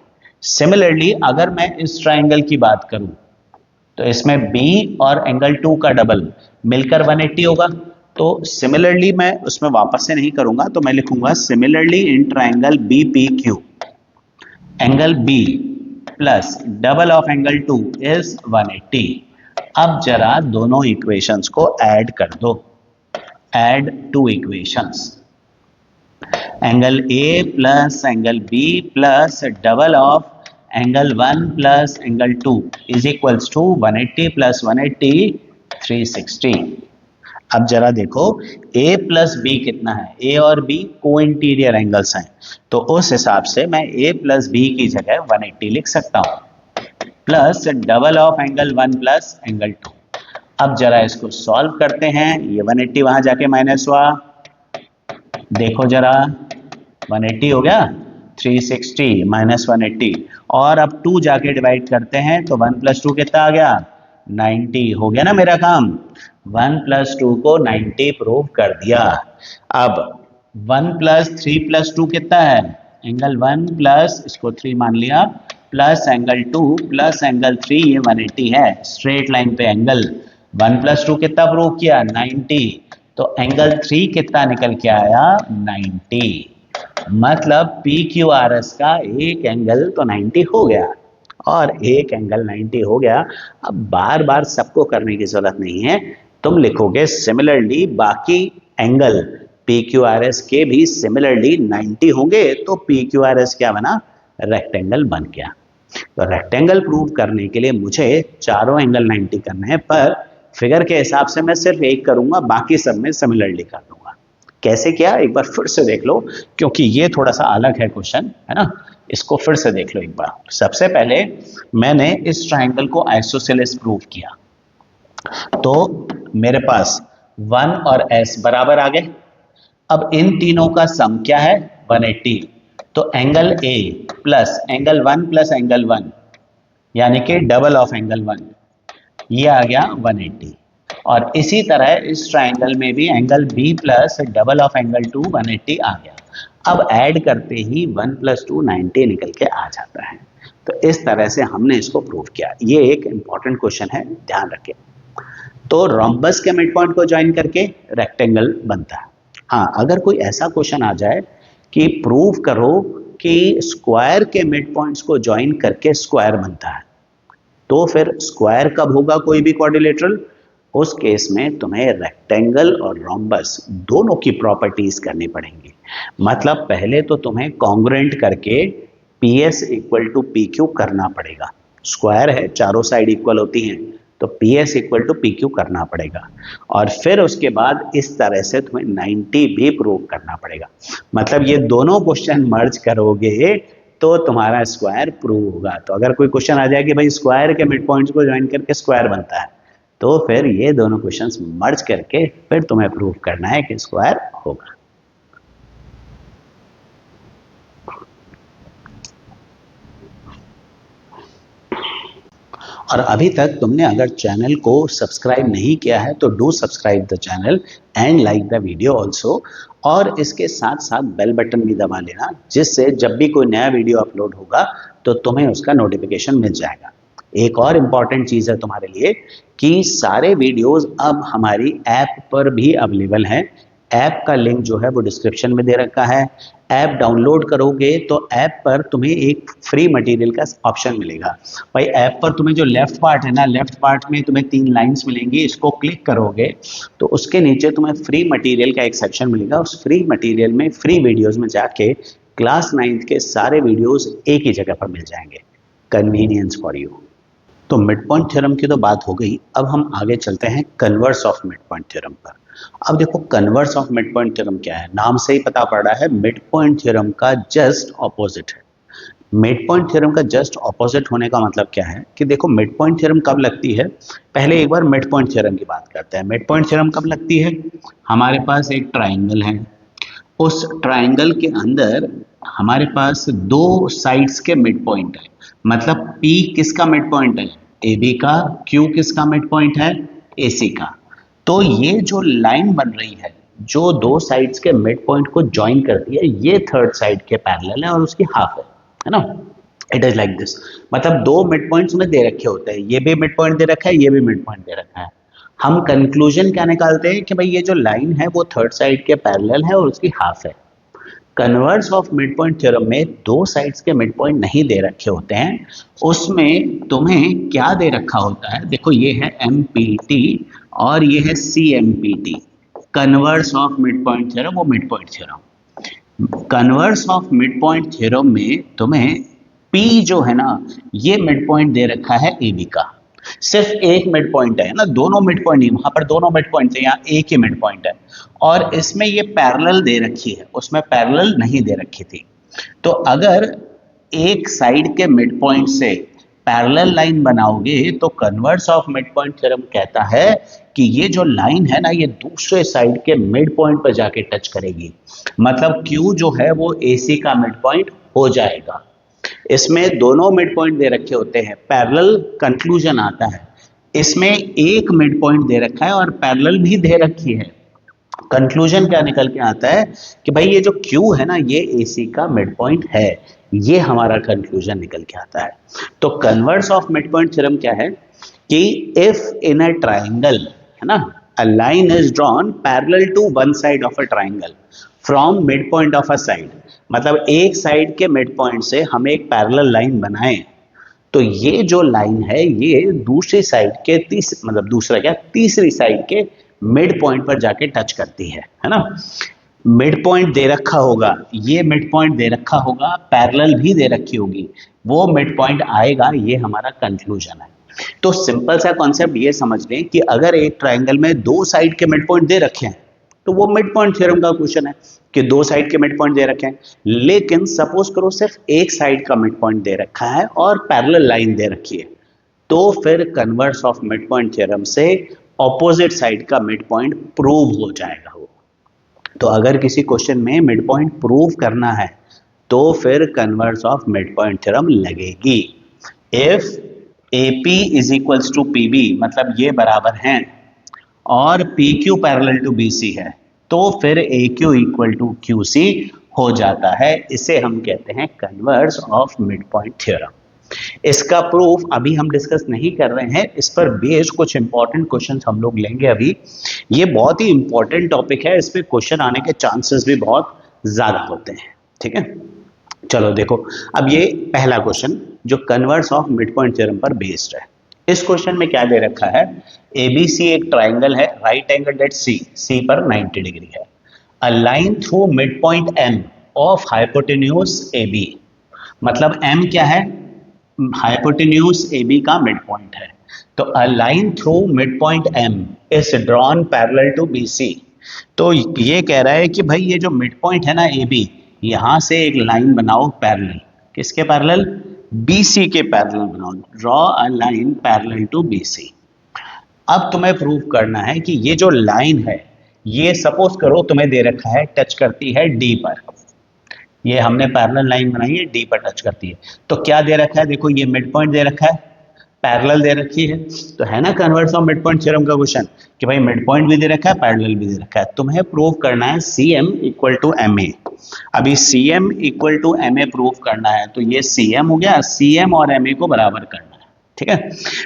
सिमिलरली अगर मैं इस ट्राइंगल की बात करूं तो इसमें B और एंगल 2 का डबल मिलकर 180 होगा। तो सिमिलरली मैं उसमें वापस से नहीं करूंगा, तो मैं लिखूंगा similarly in triangle B P Q, angle B plus double of angle 2 is 180। अब जरा दोनों इक्वेशंस को ऐड कर दो, add two equations, angle A plus angle B plus double of angle 1 plus angle 2 is equals to 180 plus 180 360। अब जरा देखो a plus B कितना है, a और b को इंटीरियर एंगल्स हैं, तो उस हिसाब से मैं a प्लस बी की जगह 180 लिख सकता हूं, plus double of angle 1 plus angle 2। अब जरा इसको सॉल्व करते हैं, ये 180 वहां जाके माइनस हुआ, देखो जरा 180 हो गया, 360 माइनस 180, और अब 2 जाके डिवाइड करते हैं तो 1 प्लस 2 कितना आ गया, 90। हो गया ना मेरा काम, 1 प्लस 2 को 90 प्रूव कर दिया। अब 1 प्लस 3 प्लस 2 कितना है, एंगल 1 प्लस इसको 3 मान लिया, प्लस एंगल 2 प्लस एंगल 3, ये 180 है, स्ट्रेट लाइन पे एंगल। 1 प्लस 2 कितना प्रूव किया, 90, तो एंगल 3 कितना निकल के आया, 90। मतलब पी क्यू आर एस का एक एंगल तो 90 हो गया, और एक एंगल 90 हो गया। अब बार बार सबको करने की जरूरत नहीं है, तुम लिखोगे सिमिलरली बाकी angle P Q R S के भी सिमिलरली 90 होंगे, तो पी क्यू आर एस क्या बना, रेक्टेंगल बन गया। तो रेक्टेंगल प्रूव करने के लिए मुझे चारों एंगल 90 करने हैं, पर फिगर के हिसाब से मैं सिर्फ एक करूंगा, बाकी सब में सिमिलरली कर दूंगा। कैसे किया एक बार फिर से देख लो, क्योंकि ये थोड़ा सा अलग है क्वेश्चन, है ना, इसको फिर से देख लो एक बार। सबसे पहले मैंने इस ट्राइंगल को आइसोसेलेस प्रूव किया, तो मेरे पास 1 और s बराबर आ गए। अब इन तीनों का सम क्या है, 180, तो angle a plus angle 1 plus angle 1 यानी कि डबल ऑफ एंगल 1, ये आ गया 180। और इसी तरह इस ट्राइंगल में भी angle b plus double of angle 2 180 आ गया। अब ऐड करते ही 1 प्लस 2 90 निकल के आ जाता है। तो इस तरह से हमने इसको प्रूव किया। ये एक इंपॉर्टेंट क्वेश्चन है, ध्यान रखें। तो रोम्बस के मिड पॉइंट को ज्वाइन करके रेक्टेंगल बनता है। हाँ, अगर कोई ऐसा क्वेश्चन आ जाए कि प्रूव करो कि स्क्वायर के मिड पॉइंट्स को ज्वाइन करके स्क्वायर बनता है, तो फिर स्क्वायर कब होगा कोई भी क्वाड्रिलेटरल, उस केस में तुम्हें रेक्टेंगल और रोम्बस दोनों की प्रॉपर्टीज करनी पड़ेंगी। मतलब पहले तो तुम्हें कॉन्ग्रुएंट करके PS इक्वल टू PQ करना पड़ेगा। स्क्वायर है, चारों साइड इक्वल होती हैं, तो PS इक्वल टू PQ करना पड़ेगा, और फिर उसके बाद इस तरह से तुम्हें 90 भी प्रूव करना पड़ेगा। मतलब ये दोनों क्वेश्चन मर्ज करोगे तो तुम्हारा स्क्वायर प्रूव होगा। तो अगर कोई क्वेश्चन आ जाए कि भाई स्क्वायर के मिड पॉइंट्स को ज्वाइन करके स्क्वायर बनता है, तो फिर ये दोनों क्वेश्चंस मर्ज करके फिर तुम्हें प्रूव करना है कि स्क्वायर होगा। और अभी तक तुमने अगर चैनल को सब्सक्राइब नहीं किया है तो do subscribe the channel and like the video also, और इसके साथ साथ बेल बटन भी दबा लेना, जिससे जब भी कोई नया वीडियो अपलोड होगा तो तुम्हें उसका नोटिफिकेशन मिल जाएगा। एक और इम्पॉर्टेंट चीज़ है तुम्हारे लिए कि सारे वीडियोस अब हमारी ऐप पर भी अवेलेबल हैं। ऐप का लिंक जो है वो डिस्क्रिप्शन में दे रखा है। ऐप डाउनलोड करोगे तो ऐप पर तुम्हें एक फ्री मटेरियल का ऑप्शन मिलेगा। भाई ऐप पर तुम्हें जो लेफ्ट पार्ट है ना, लेफ्ट पार्ट में तुम्हें 3 लाइंस मिलेंगी, इसको क्लिक करोगे तो उसके नीचे तुम्हें फ्री मटेरियल का एक सेक्शन मिलेगा। उस फ्री मटेरियल में फ्री वीडियोस में जाके क्लास 9th के सारे वीडियोस एक ही जगह पर मिल जाएंगे, कन्वीनियंस फॉर यू। तो मिड पॉइंट थ्योरम की तो बात हो गई, अब हम आगे चलते हैं converse of mid point theorem पर। अब देखो converse of mid point theorem क्या है, नाम से ही पता पड़ रहा है, मिड पॉइंट थ्योरम का जस्ट ऑपोजिट है। मिड पॉइंट थ्योरम का जस्ट ऑपोजिट होने का मतलब क्या है कि देखो मिड पॉइंट थ्योरम कब लगती है, पहले एक बार मिड पॉइंट थ्योरम की बात करते हैं। मिड पॉइंट थ्योरम कब लगती है, हमारे पास एक ट्राइंगल है, उस ट्राइंगल के अंदर हमारे पास 2 साइड्स के मिड पॉइंट है। मतलब P किसका मिड पॉइंट है, AB का, Q किसका मिड पॉइंट है, AC का। तो ये जो लाइन बन रही है जो 2 साइड्स के मिड पॉइंट को ज्वाइन करती है, ये थर्ड साइड के पैरेलल है और उसकी हाफ है ना। It is like this. मतलब 2 मिड पॉइंट्स में दे रखे होते हैं, ये भी मिड पॉइंट दे रखा है, ये भी मिड पॉइंट दे रखा है। हम कंक्लूजन क्या निकालते हैं कि भाई ये जो लाइन है वो थर्ड साइड के पैरेलल है और उसकी हाफ है। Converse of mid point theorem में दो साइड्स के मिड पॉइंट नहीं दे रखे होते हैं, उसमें तुम्हें क्या दे रखा होता है, देखो ये है MPT और ये है CMPT, converse of mid point theorem, वो mid point theorem. Converse of mid point theorem में तुम्हें P जो है ना, ये मिड पॉइंट दे रखा है AB का, सिर्फ एक मिड पॉइंट है ना, दोनों मिड पॉइंट नहीं, वहां पर दोनों मिड पॉइंट है, यहाँ एक ही मिड पॉइंट है। और इसमें ये पैरेलल दे रखी है, उसमें पैरेलल नहीं दे रखी थी। तो अगर एक साइड के मिड पॉइंट से पैरेलल लाइन बनाओगे तो converse of mid point theorem कहता है कि ये जो लाइन है ना, ये दूसरे साइड के मिड पॉइंट पर जाके टच करेगी, मतलब Q जो है वो AC का मिड पॉइंट हो जाएगा। इसमें दोनों मिड पॉइंट दे रखे होते हैं, पैरेलल कंक्लूजन आता है। इसमें एक मिड पॉइंट दे रखा है और पैरेलल भी दे रखी है। कंक्लूजन क्या निकल के आता है कि भाई ये जो Q है ना, ये AC का मिड पॉइंट है, ये हमारा कंक्लूजन निकल के आता है। तो converse of mid point theorem क्या है कि इफ इन अ ट्राइंगल, है ना, a line is drawn parallel to one side of a triangle from mid point of a side, मतलब एक साइड के मिड पॉइंट से हम एक पैरेलल लाइन बनाएं, तो ये जो लाइन है ये दूसरी साइड के मतलब दूसरा क्या, तीसरी साइड के मिड पॉइंट पर जाके टच करती है ना। मिड पॉइंट दे रखा होगा, ये मिड पॉइंट दे रखा होगा, पैरेलल भी दे रखी होगी, वो मिड पॉइंट आएगा, ये हमारा कंक्लूजन है। तो सिंपल सा कॉन्सेप्ट ये समझ लें कि अगर एक ट्राइंगल में दो साइड के मिड पॉइंट दे रखे हैं तो वो मिड पॉइंट थ्योरम का क्वेश्चन है कि दो साइड के मिड पॉइंट दे रखे हैं। लेकिन सपोज करो सिर्फ एक साइड का मिड पॉइंट दे रखा है और पैरेलल लाइन दे रखी है, तो फिर converse of mid point theorem से ऑपोजिट साइड का मिड पॉइंट प्रूव हो जाएगा वो। तो अगर किसी क्वेश्चन में मिड पॉइंट प्रूव करना है तो फिर converse of mid point theorem लगेगी। If AP is equals to PB, मतलब ये बराबर हैं, और PQ पैरेलल टू BC है, तो फिर AQ इक्वल टू QC हो जाता है। इसे हम कहते हैं converse of mid point theorem. इसका प्रूफ अभी हम डिस्कस नहीं कर रहे हैं, इस पर बेस्ड कुछ इंपॉर्टेंट क्वेश्चंस हम लोग लेंगे अभी। ये बहुत ही इंपॉर्टेंट टॉपिक है, इस पे क्वेश्चन आने के चांसेस भी बहुत ज्यादा होते हैं, ठीक है। चलो देखो, अब ये पहला क्वेश्चन जो converse of mid point theorem पर बेस्ड है, इस क्वेश्चन में क्या दे रखा है, ABC एक ट्राइंगल है, राइट एंगल एट C पर 90 डिग्री है। A line through mid point M of hypotenuse AB, मतलब M क्या है, हाइपोटेन्यूज AB का मिड पॉइंट है। तो a line through mid point M is drawn parallel to BC। तो ये कह रहा है कि भाई ये जो मिड पॉइंट है ना AB, यहां से एक लाइन बनाओ पैरेलल, किसके पैरेलल, BC के पैरेलल बनाओ, draw a line parallel to BC। अब तुम्हें प्रूव करना है कि ये जो लाइन है, ये सपोज करो तुम्हें दे रखा है टच करती है D पर, ये हमने पैरेलल लाइन बनाई है, D पर टच करती है, तो क्या दे रखा है, देखो ये मिड पॉइंट दे रखा है, पैरेलल दे रखी है, तो है ना converse of mid point theorem का क्वेश्चन कि भाई मिड पॉइंट भी दे रखा है, पैरेलल भी दे रखा है, तुम्हें प्रूव करना है CM इक्वल टू MA। अभी CM equal to MA prove करना है, तो ये CM हो गया, CM और MA को बराबर करना है, ठीक है।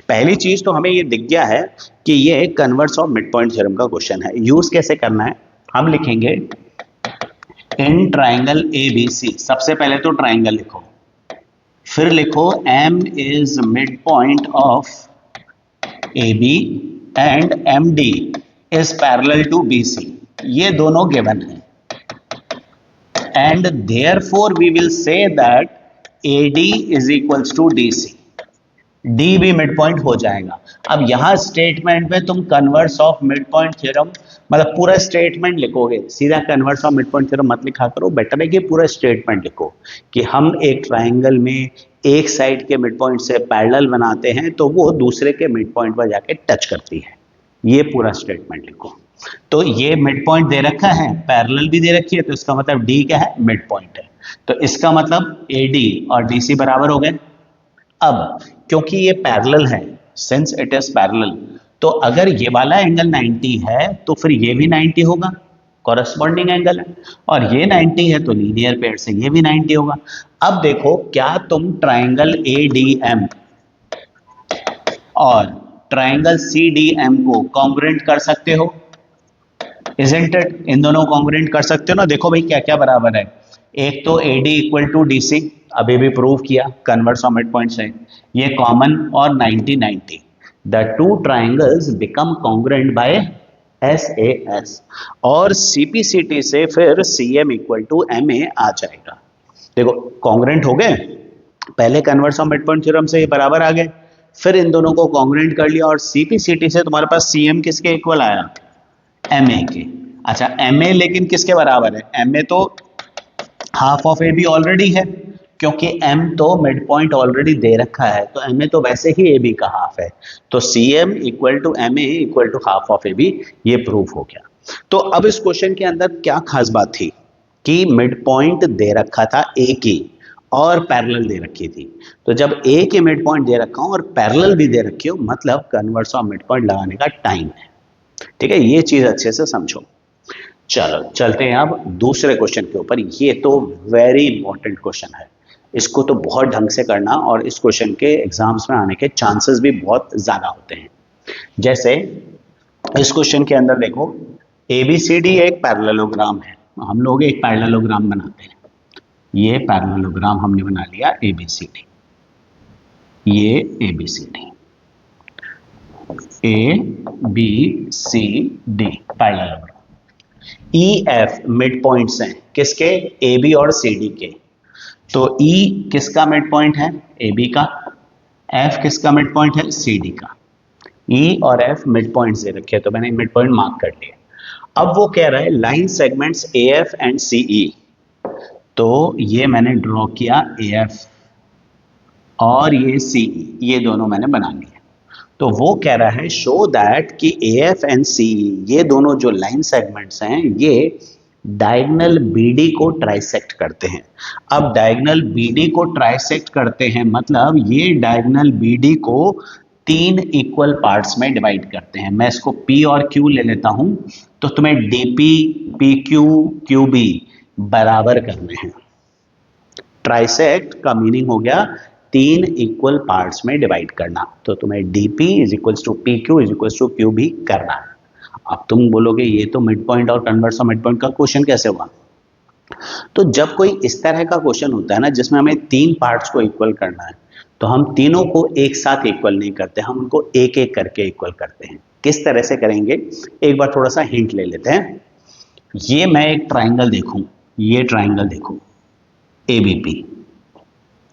पहली चीज तो हमें ये दिख गया है कि ये converse of mid point theorem का क्वेश्चन है। यूज कैसे करना है, हम लिखेंगे इन ट्राइंगल ABC, सबसे पहले तो ट्राइंगल लिखो, फिर लिखो M is mid point of AB and MD is parallel to BC, ये दोनों गिवन है, and therefore we will say that AD is equals to DC, D भी मिड पॉइंट हो जाएगा। अब यहां स्टेटमेंट में तुम converse of mid point theorem, मतलब पूरा स्टेटमेंट लिखोगे, सीधा converse of mid point theorem मत लिखा करो, बेटर है कि पूरा स्टेटमेंट लिखो कि हम एक ट्राइंगल में एक साइड के मिड पॉइंट से पैरेलल बनाते हैं तो वो दूसरे के मिड पॉइंट पर जाके टच करती है, ये पूरा स्टेटमेंट लिखो। तो ये मिड पॉइंट दे रखा है, पैरेलल भी दे रखी है, तो इसका मतलब D क्या है, मिड पॉइंट है, तो इसका मतलब AD और DC बराबर हो गए। अब क्योंकि ये पैरेलल है, सिंस इट इज पैरेलल, तो अगर ये वाला एंगल 90 है तो फिर ये भी 90 होगा, कॉरेस्पॉन्डिंग एंगल है, और ये 90 है तो लीनियर पेयर से ये भी 90 होगा। अब देखो क्या तुम ट्राइंगल ADM और ट्राइंगल सी डी एम को कॉन्ग्रुएंट कर सकते हो, इजंट इट? इन दोनों कॉन्ग्रुएंट कर सकते हो ना। देखो भाई क्या क्या बराबर है, एक तो A D equal to D C, अभी भी प्रूव किया कन्वर्स ऑफ मिड पॉइंट से, ये कॉमन, और 90-90, the two triangles become congruent by S A S, और सीपीसीटी से फिर C M equal to M A आ जाएगा। देखो कॉन्ग्रुएंट हो गए, पहले converse of mid point theorem से ये बराबर आ गए, फिर इन दोनों को कॉन्ग्रुएंट कर लिया, और सीपीसीटी से तुम्हारे पास सी एम किसके इक्वल आया, एम ए के। अच्छा एम ए लेकिन किसके बराबर है, एम ए तो half of A B already है, क्योंकि m तो मिड पॉइंट ऑलरेडी दे रखा है, तो m ए तो वैसे ही ए बी का हाफ है, तो C M equal to M A equal to half of A B, ये प्रूफ हो गया। तो अब इस क्वेश्चन के अंदर क्या खास बात थी कि मिड पॉइंट दे रखा था ए की और पैरेलल दे रखी थी, तो जब ए के मिड पॉइंट दे रखा हो और पैरेलल भी दे रखी हो, मतलब कन्वर्स ऑफ मिड पॉइंट लगाने का टाइम है। ठीक है, ये चीज अच्छे से समझो। चलो चलते हैं अब दूसरे क्वेश्चन के ऊपर। ये तो वेरी इंपॉर्टेंट क्वेश्चन है, इसको तो बहुत ढंग से करना, और इस क्वेश्चन के एग्जाम्स में आने के चांसेस भी बहुत ज्यादा होते हैं। जैसे इस क्वेश्चन के अंदर देखो, एबीसीडी एक पैरेललोग्राम है, हम लोग एक पैरेललोग्राम बनाते हैं, ये पैरेललोग्राम हमने बना लिया एबीसीडी, ये ABCD, A B C D parallelogram. E F mid points हैं किसके, ए बी और सी डी के, तो ई किसका मिड पॉइंट है, ए बी का, एफ किसका मिड पॉइंट है, सी डी का। ई और एफ मिड पॉइंट्स दे रखे हैं, तो मैंने मिड पॉइंट मार्क कर लिया। अब वो कह रहा है line segments A F and C E, तो ये मैंने ड्रॉ किया ए एफ और ये सी ई, ये दोनों मैंने बना लिया। तो वो कह रहा है शो दैट कि ए एफ एंड सी ई, ये दोनों जो लाइन सेगमेंट्स हैं, ये डायगोनल बीडी को ट्राइसेक्ट करते हैं। अब डायगोनल बीडी को ट्राइसेक्ट करते हैं मतलब ये डायगोनल बीडी को 3 इक्वल पार्ट्स में डिवाइड करते हैं। मैं इसको P और Q ले लेता हूं, तो तुम्हें DP, PQ, QB बराबर करने हैं। ट्राइसेक्ट का मीनिंग हो गया 3 इक्वल पार्ट्स में डिवाइड करना, तो तुम्हें DP is equals to PQ is equals to QB करना है। अब तुम बोलोगे ये तो मिड पॉइंट और कन्वर्स ऑफ मिड पॉइंट का क्वेश्चन कैसे हुआ? तो जब कोई इस तरह का क्वेश्चन होता है ना, जिसमें हमें 3 पार्ट्स को इक्वल करना है, तो हम तीनों को एक साथ इक्वल नहीं करते, हम उनको एक एक करके इक्वल करते हैं। किस तरह से करेंगे, एक बार थोड़ा सा हिंट ले लेते हैं। ये मैं एक ट्राइंगल देखूं, ये ट्राइंगल देखो ABP,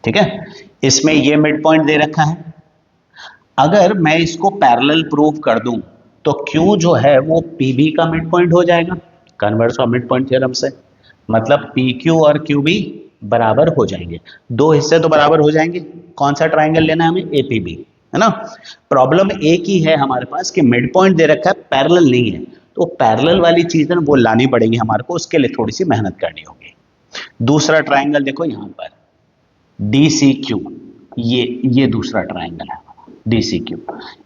ठीक है, इसमें ये मिड पॉइंट दे रखा है। अगर मैं इसको पैरेलल प्रूव कर दूं, तो Q जो है वो PB का मिड पॉइंट हो जाएगा converse of mid point theorem से, मतलब PQ और QB बराबर हो जाएंगे, दो हिस्से तो बराबर हो जाएंगे। कौन सा ट्राइंगल लेना है हमें, APB, है ना। प्रॉब्लम एक ही है हमारे पास कि मिड पॉइंट दे रखा है, पैरेलल नहीं है, तो पैरेलल वाली चीजें वो लानी पड़ेगी हमारे को, उसके लिए थोड़ी सी मेहनत करनी होगी। दूसरा ट्राइंगल देखो यहां पर DCQ, ये दूसरा ट्राइंगल है DCQ,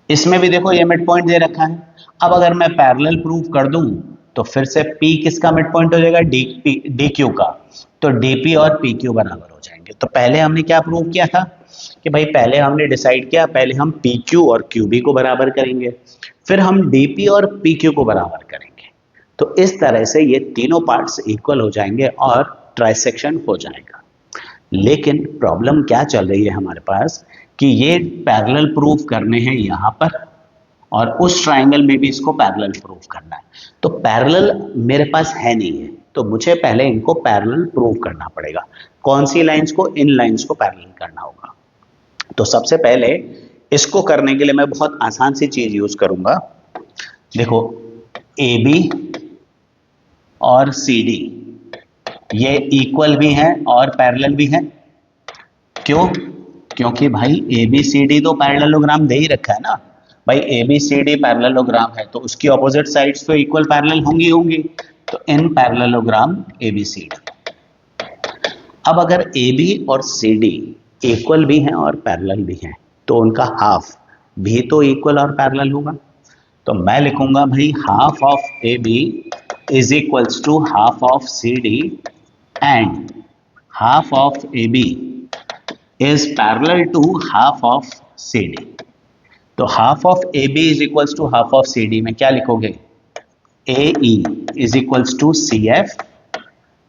इसमें भी देखो ये मिड पॉइंट दे रखा है। अब अगर मैं पैरेलल प्रूव कर दूं, तो फिर से P किसका मिड पॉइंट हो जाएगा, DQ का, तो DP और PQ बराबर हो जाएंगे। तो पहले हमने क्या प्रूव किया था कि भाई पहले हमने डिसाइड किया, पहले हम PQ और QB को बराबर करेंगे, फिर हम DP और PQ को बराबर करेंगे। तो इस तरह से ये तीनों पार्ट्स इक्वल हो जाएंगे और ट्राइसेक्शन हो जाएगा। लेकिन प्रॉब्लम क्या चल रही है हमारे पास कि ये पैरेलल प्रूफ करने हैं यहां पर, और उस ट्राइंगल में भी इसको पैरेलल प्रूफ करना है। तो पैरेलल मेरे पास है नहीं है, तो मुझे पहले इनको पैरेलल प्रूफ करना पड़ेगा। कौन सी लाइंस को, इन लाइंस को पैरेलल करना होगा। तो सबसे पहले इसको करने के लिए मैं बहुत आसान सी चीज यूज करूंगा। देखो AB और CD ये इक्वल भी हैं और पैरेलल भी हैं। क्यों? क्योंकि भाई ABCD तो पैरेललोग्राम दे ही रखा है ना भाई, ABCD पैरेललोग्राम है तो उसकी ऑपोजिट साइड्स तो इक्वल पैरेलल होंगी, तो इन पैरेललोग्राम ABCD। अब अगर AB और CD इक्वल भी हैं और पैरेलल भी हैं, तो उनका हाफ भी तो इक्वल और पैरेलल होगा। तो मैं लिखूंगा भाई half of AB is equals to half of CD and half of AB is parallel to half of CD। तो half of A B is equals to half of C D में क्या लिखोगे? A E is equals to C F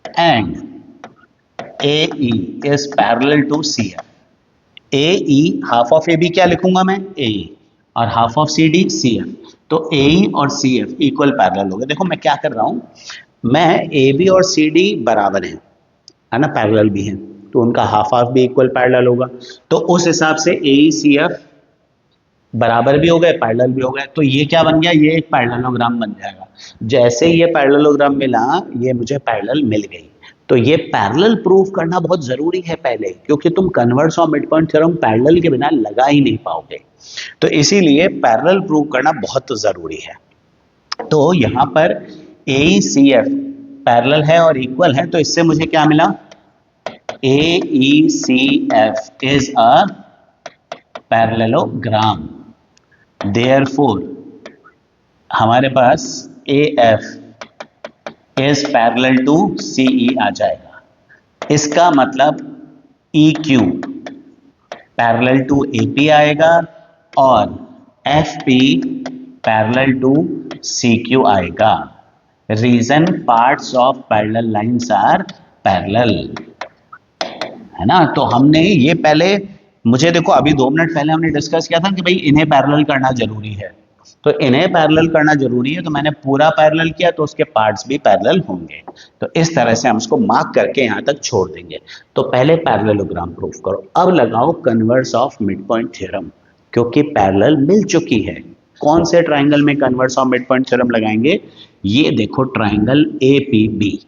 and A E is parallel to C F. A E half of A B क्या लिखूंगा मैं? A E और half of C D C F. तो A E और C F equal parallel हो गए। देखो मैं क्या कर रहा हूं, मैं ए बी और सी डी बराबर है ना, पैरेलल भी है, तो उनका हाफ हाफ भी इक्वल पैरेलल होगा। तो उस हिसाब से ए ई सी एफ बराबर भी हो गए, पैरेलल भी हो गए, तो ये क्या बन गया? ये एक पैरेललोग्राम बन जाएगा। जैसे ये पैरेललोग्राम मिला, ये मुझे पैरेलल मिल गई। तो ये पैरेलल प्रूफ करना बहुत जरूरी है पहले, क्योंकि तुम कन्वर्स और मिड पॉइंट थ्योरम पैरेलल के बिना लगा ही नहीं पाओगे। तो इसीलिए पैरेलल प्रूफ करना बहुत जरूरी है। तो यहां पर ए सी एफ पैरेलल है और इक्वल है, तो इससे मुझे क्या मिला? A E C F is a parallelogram. Therefore हमारे पास A F is parallel to C E आ जाएगा। इसका मतलब E Q parallel to A P आएगा और F P parallel to C Q आएगा। Reason parts of parallel lines are parallel, है ना। तो हमने ये पहले, मुझे देखो अभी 2 मिनट पहले हमने डिस्कस किया था कि भाई इन्हें पैरेलल करना जरूरी है, तो इन्हें पैरेलल करना जरूरी है, तो मैंने पूरा पैरेलल किया तो उसके पार्ट्स भी पैरेलल होंगे। तो इस तरह से हम उसको मार्क करके यहां तक छोड़ देंगे। तो पहले पैरेललोग्राम प्रूफ करो, अब लगाओ converse of mid point theorem, क्योंकि पैरेलल मिल चुकी है। कौन से ट्राइंगल में converse of mid point theorem लगाएंगे? ये देखो ट्राइंगल ए पी बी।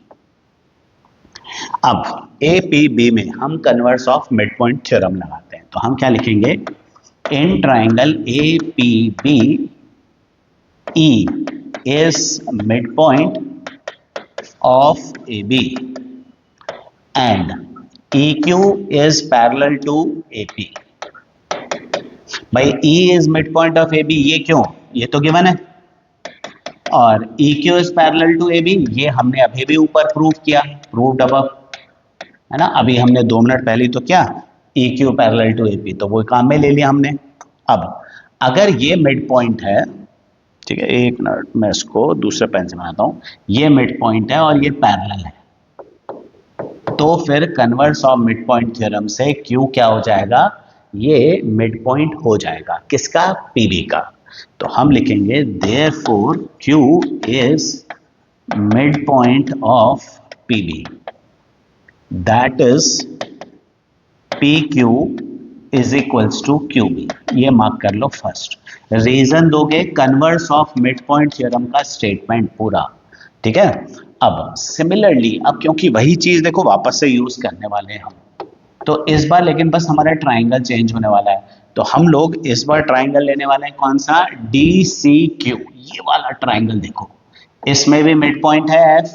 अब ए पी बी में हम converse of mid point theorem लगाते हैं, तो हम क्या लिखेंगे? In triangle A P B E is midpoint of AB and EQ is parallel to AP। भाई E is midpoint of AB, ये क्यों? ये तो गिवन है। और EQ is parallel to AB, ये हमने अभी भी ऊपर प्रूव किया, प्रूव्ड अबव, है ना। अभी हमने 2 मिनट पहले तो क्या, EQ पैरेलल टू AP, तो वो काम में ले लिया हमने। अब अगर ये मिड पॉइंट है, ठीक है, 1 मिनट मैं इसको दूसरे पेन से बनाता हूं, ये मिड पॉइंट है और ये पैरेलल है, तो फिर converse of mid point theorem से Q क्या हो जाएगा? ये मिड पॉइंट हो जाएगा, किसका? PB का। तो हम लिखेंगे therefore Q is mid point of PB, that is PQ is equals to QB। ये मार्क कर लो फर्स्ट। रीजन दोगे converse of mid point theorem का स्टेटमेंट पूरा, ठीक है। अब सिमिलरली, अब क्योंकि वही चीज देखो वापस से यूज करने वाले हैं हम, तो इस बार लेकिन बस हमारा ट्राइंगल चेंज होने वाला है। तो हम लोग इस बार ट्राइंगल लेने वाले हैं, कौन सा? DCQ, ये वाला ट्राइंगल। देखो इसमें भी मिड पॉइंट है F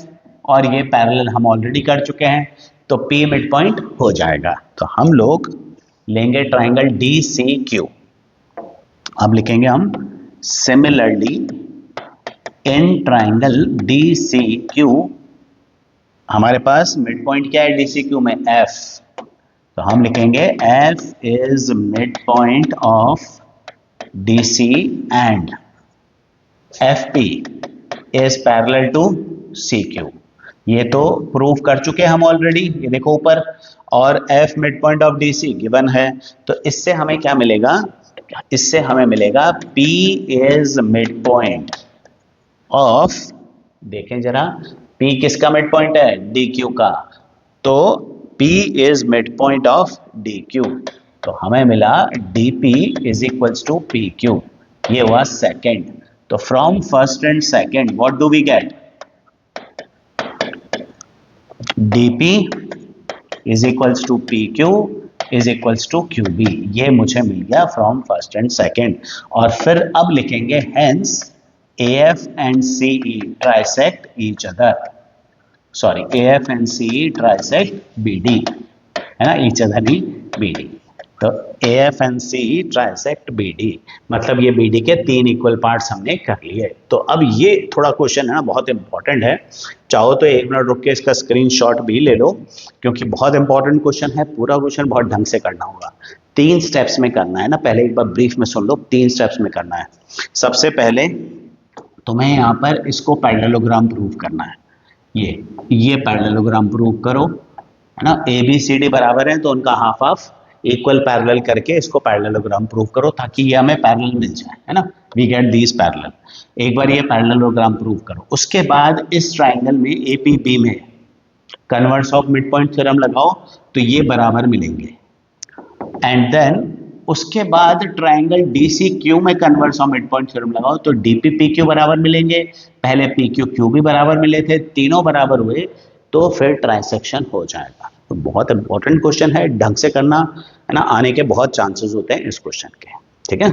और ये पैरेलल हम ऑलरेडी कर चुके हैं, तो P मिड पॉइंट हो जाएगा। तो हम लोग लेंगे ट्राइंगल DCQ। अब लिखेंगे हम सिमिलरली इन ट्राइंगल DCQ, हमारे पास मिड पॉइंट क्या है DCQ में? F। तो हम लिखेंगे F is mid point of DC and FP is parallel to CQ। ये तो प्रूव कर चुके हम ऑलरेडी, ये देखो ऊपर। और F mid point of DC given है, तो इससे हमें क्या मिलेगा? इससे हमें मिलेगा P is mid point of, देखें जरा, P किसका मिड पॉइंट है? DQ का। तो P is mid point of DQ, तो हमें मिला DP is equals to PQ। ये हुआ सेकेंड। तो from first and second what do we get? DP is equals to PQ is equals to QB। ये मुझे मिल गया फ्रॉम फर्स्ट एंड सेकेंड। और फिर अब लिखेंगे hence AF and CE trisect each other, sorry AF and CE trisect BD, है ना, each other ही BD। तो AF and CE trisect BD, मतलब ये BD के 3 इक्वल पार्ट्स हमने कर लिए। तो अब ये थोड़ा क्वेश्चन है ना, बहुत इंपॉर्टेंट है। चाहो तो 1 मिनट रुक के इसका स्क्रीनशॉट भी ले लो, क्योंकि बहुत इंपॉर्टेंट क्वेश्चन है। पूरा क्वेश्चन बहुत ढंग से करना होगा। तीन स्टेप्स में करना है ना, पहले एक बार ब्रीफ में सुन लो, तीन स्टेप्स में करना है। सबसे पहले तुम्हें यहाँ पर इसको पैरेललोग्राम प्रूव करना है। ये पैरेललोग्राम प्रूव करो, है ना। ए बी सी डी बराबर है तो उनका हाफ हाफ इक्वल पैरेलल करके इसको पैरेललोग्राम प्रूव करो, ताकि ये हमें पैरेलल मिल जाए, है ना। We get these parallel. एक बार ये पैरेललोग्राम प्रूव करो, उसके बाद इस ट्राइंगल में ए पी बी में converse of mid point theorem लगाओ तो ये बराबर मिलेंगे। एंड देन उसके बाद ट्राइंगल डी सी क्यू में converse of mid point theorem लगाओ तो डी पी पी क्यू बराबर मिलेंगे। पहले पी क्यू क्यू भी बराबर मिले थे, तीनों बराबर हुए तो फिर ट्रांसेक्शन हो जाएगा। तो बहुत इंपॉर्टेंट क्वेश्चन है, ढंग से करना, है ना। आने के बहुत चांसेस होते हैं इस क्वेश्चन के, ठीक है।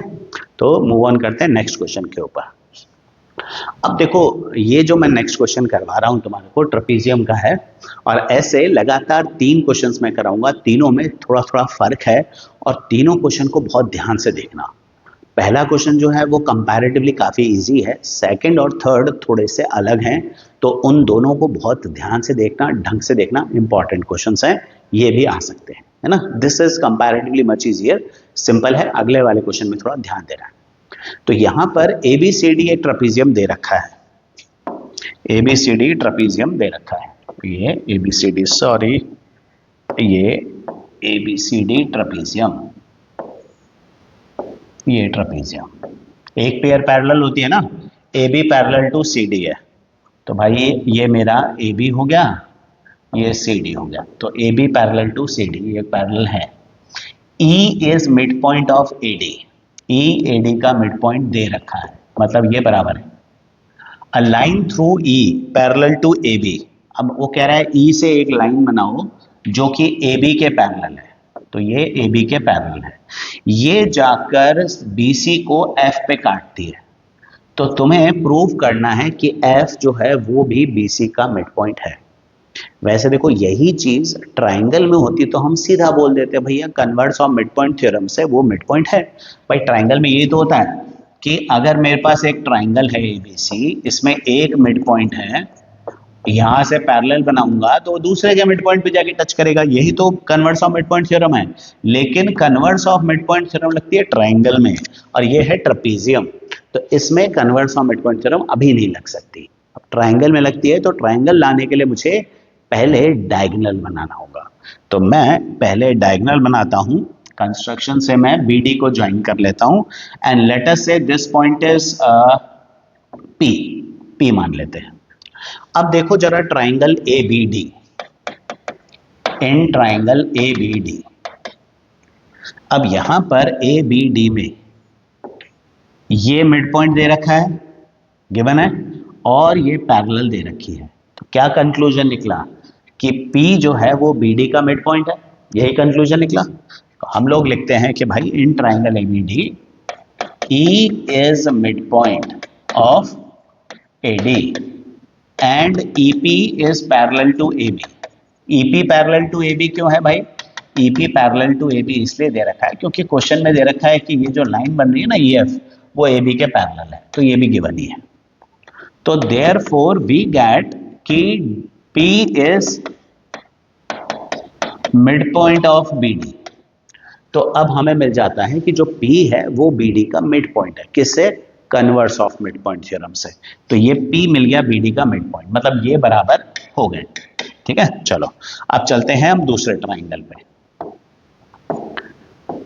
तो मूव ऑन करते हैं नेक्स्ट क्वेश्चन के ऊपर। अब देखो, ये जो मैं नेक्स्ट क्वेश्चन करवा रहा हूं तुम्हारे को ट्रेपेजियम का है, और ऐसे लगातार तीन क्वेश्चंस मैं कराऊंगा, तीनों में थोड़ा थोड़ा फर्क है और तीनों क्वेश्चन को बहुत ध्यान से देखना। पहला क्वेश्चन जो है वो कंपैरेटिवली काफ़ी इजी है, सेकंड और थर्ड थोड़े से अलग हैं, तो उन दोनों को बहुत ध्यान से देखना, ढंग से देखना, इंपॉर्टेंट क्वेश्चंस हैं, ये भी आ सकते हैं, है ना। This is comparatively much easier, simple है। अगले वाले क्वेश्चन में थोड़ा ध्यान देना है। तो यहां पर ABCD एक ट्रेपेजियम दे रखा है, ABCD ट्रेपेजियम दे रखा है। ये ABCD, सॉरी, ये ABCD ट्रेपेजियम, ये ट्रेपेजियम, एक पेयर पैरेलल होती है ना, AB पैरेलल टू CD है, तो भाई ये मेरा AB हो गया, ये CD हो गया, तो AB पैरेलल टू CD ये पैरेलल है। E is mid point of AD, E AD का मिड पॉइंट दे रखा है, मतलब ये बराबर है। A line through E parallel to AB, अब वो कह रहा है E से एक लाइन बनाओ जो कि AB के पैरेलल है, तो ये AB के पैरेलल है, ये जाकर BC को F पे काटती है, तो तुम्हें प्रूव करना है कि F जो है वो भी BC का मिड पॉइंट है। वैसे देखो, यही चीज ट्राइंगल में होती तो हम सीधा बोल देते भैया converse of mid point theorem से वो मिड पॉइंट है। भाई ट्राइंगल में यही तो होता है कि अगर मेरे पास एक ट्राइंगल है ABC, इसमें एक मिड पॉइंट है, यहां से पैरेलल बनाऊंगा तो दूसरे के मिड पॉइंट पे जाके टच करेगा, यही तो converse of mid point theorem है। लेकिन converse of mid point theorem लगती है ट्राइंगल में, और ये है ट्रेपेजियम, तो इसमें converse of mid point theorem अभी नहीं लग सकती। अब ट्राइंगल में लगती है, तो ट्राइंगल लाने के लिए मुझे पहले डायगोनल बनाना होगा। तो मैं पहले डायगोनल बनाता हूं, कंस्ट्रक्शन से मैं BD को ज्वाइन कर लेता हूं, एंड लेट अस से दिस पॉइंट इज P मान लेते हैं। अब देखो जरा ट्राइंगल ABD, इन ट्राइंगल ABD, अब यहां पर ABD में ये मिड पॉइंट दे रखा है, गिवन है, और ये पैरेलल दे रखी है, तो क्या कंक्लूजन निकला कि P जो है वो BD का मिड पॉइंट है, यही कंक्लूजन निकला। तो हम लोग लिखते हैं कि भाई इन triangle ABD E is midpoint of AD and EP is parallel to AB। EP parallel to AB क्यों है भाई? EP पैरेलल टू AB इसलिए दे रखा है क्योंकि क्वेश्चन में दे रखा है कि ये जो लाइन बन रही है ना EF, वो AB के पैरेलल है, तो ये भी गिवन ही है। तो देयरफॉर वी गेट कि P is mid point of BD। तो अब हमें मिल जाता है कि जो P है वो BD का मिड पॉइंट है, किससे? Converse of mid point theorem से। तो ये P मिल गया BD का मिड पॉइंट, मतलब ये बराबर हो गए, ठीक है। चलो अब चलते हैं हम दूसरे ट्राइंगल पे।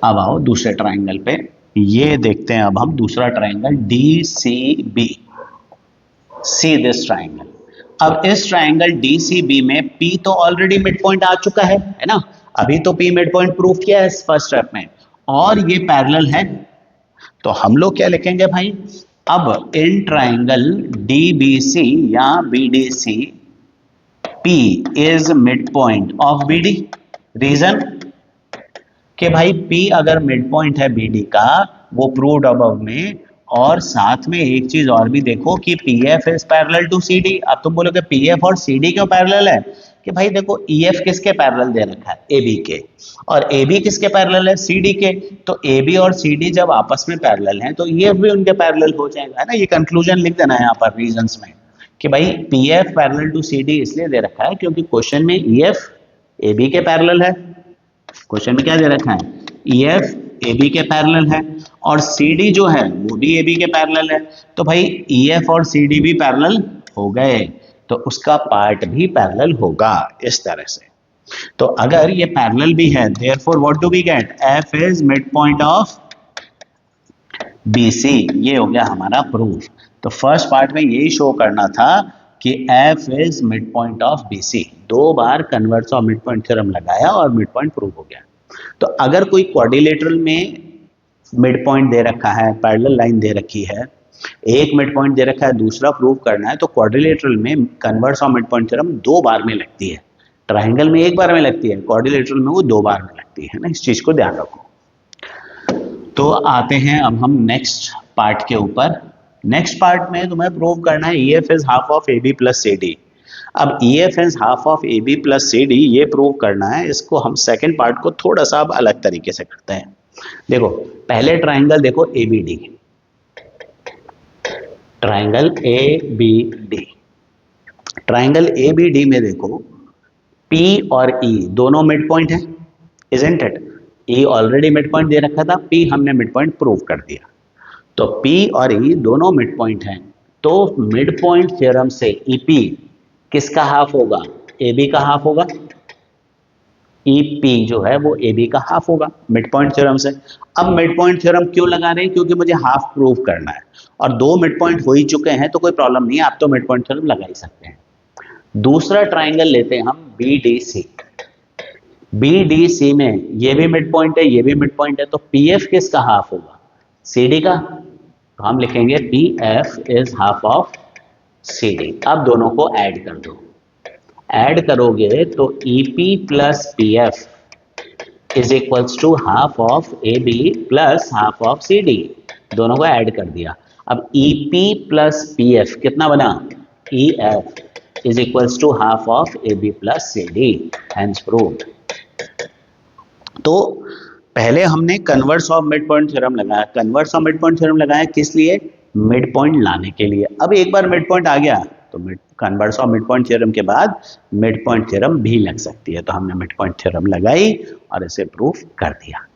अब आओ दूसरे ट्राइंगल पे, ये देखते हैं अब हम दूसरा triangle DCB। See this triangle. अब इस ट्राइंगल DCB में P तो ऑलरेडी मिड पॉइंट आ चुका है ना, अभी तो P मिड पॉइंट प्रूफ किया है फर्स्ट स्टेप में, और ये पैरेलल है, तो हम लोग क्या लिखेंगे भाई? अब इन ट्राइंगल DBC या BDC P is mid point of BD। Reason कि भाई P अगर मिड पॉइंट है BD का, वो प्रूव्ड अबव में, और साथ में एक चीज और भी देखो कि PF is parallel to CD। अब तुम बोलोगे PF और CD क्यों पैरेलल है? कि भाई देखो EF किसके पैरेलल दे रखा है? AB के, और AB किसके पैरेलल है? CD के। तो AB और CD जब आपस में पैरेलल हैं तो EF भी उनके पैरेलल हो जाएगा, है ना। ये कंक्लूजन लिख देना है यहाँ पर रीजंस में कि भाई PF पैरेलल टू CD इसलिए दे रखा है क्योंकि क्वेश्चन में EF AB के पैरेलल है। क्वेश्चन में क्या दे रखा है? ई एफ ए बी के पैरेलल है और सी डी जो है वो भी ए बी के पैरेलल है, तो भाई ई एफ और सी डी भी पैरेलल हो गए, तो उसका पार्ट भी पैरेलल होगा इस तरह से। तो अगर ये पैरेलल भी है, therefore what do we get, F is mid point of B C, ये हो गया हमारा प्रूफ। तो फर्स्ट पार्ट में यही शो करना था कि F is mid point of B C, दो बार converse of mid point theorem लगाया और मिड पॉइंट प्रूव हो गया। तो अगर कोई क्वाड्रिलेटरल में मिड पॉइंट दे रखा है, पैरेलल लाइन दे रखी है, एक मिड पॉइंट दे रखा है, दूसरा प्रूव करना है, तो क्वाड्रिलेटरल में converse of mid point theorem दो बार में लगती है, ट्राइंगल में एक बार में लगती है, क्वाड्रिलेटरल में वो दो बार में लगती है ना, इस चीज को ध्यान रखो। तो आते हैं अब हम नेक्स्ट पार्ट के ऊपर। नेक्स्ट पार्ट में तुम्हें प्रूव करना है E F is half of A B plus C D. अब E F is half of A B plus C D ये प्रूव करना है, इसको हम सेकेंड पार्ट को थोड़ा सा अब अलग तरीके से करते हैं। देखो पहले ट्राइंगल देखो A B D, triangle A B D, triangle A B D में देखो P और E दोनों मिड पॉइंट है, isn't it? E already mid point दे रखा था, P हमने मिड पॉइंट प्रूव कर दिया, तो P और E दोनों मिड पॉइंट हैं, तो मिड पॉइंट थ्योरम से EP किसका हाफ होगा, AB का हाफ होगा, EP जो है वो AB का हाफ होगा मिड पॉइंट थ्योरम से। अब मिड पॉइंट थ्योरम क्यों लगा रहे हैं, क्योंकि मुझे हाफ प्रूव करना है और दो मिड पॉइंट हो ही चुके हैं, तो कोई प्रॉब्लम नहीं है, आप तो मिड पॉइंट थ्योरम लगा ही सकते हैं। दूसरा ट्राइंगल लेते हैं हम BDC, BDC में ये भी मिड पॉइंट है, ये भी मिड पॉइंट है, तो PF किसका हाफ होगा, CD का, तो हम लिखेंगे PF is half of CD। अब दोनों को ऐड कर दो, ऐड करोगे तो EP plus PF is equals to half of AB plus half of CD, दोनों को ऐड कर दिया। अब EP प्लस PF कितना बना, EF is equals to half of AB plus CD, hence proved। तो पहले हमने converse of mid point theorem लगाया, converse of mid point theorem लगाया किस लिए, मिड पॉइंट लाने के लिए। अब एक बार मिड पॉइंट आ गया तो converse of mid point theorem के बाद मिड पॉइंट थ्योरम भी लग सकती है, तो हमने मिड पॉइंट थ्योरम लगाई और इसे प्रूफ कर दिया।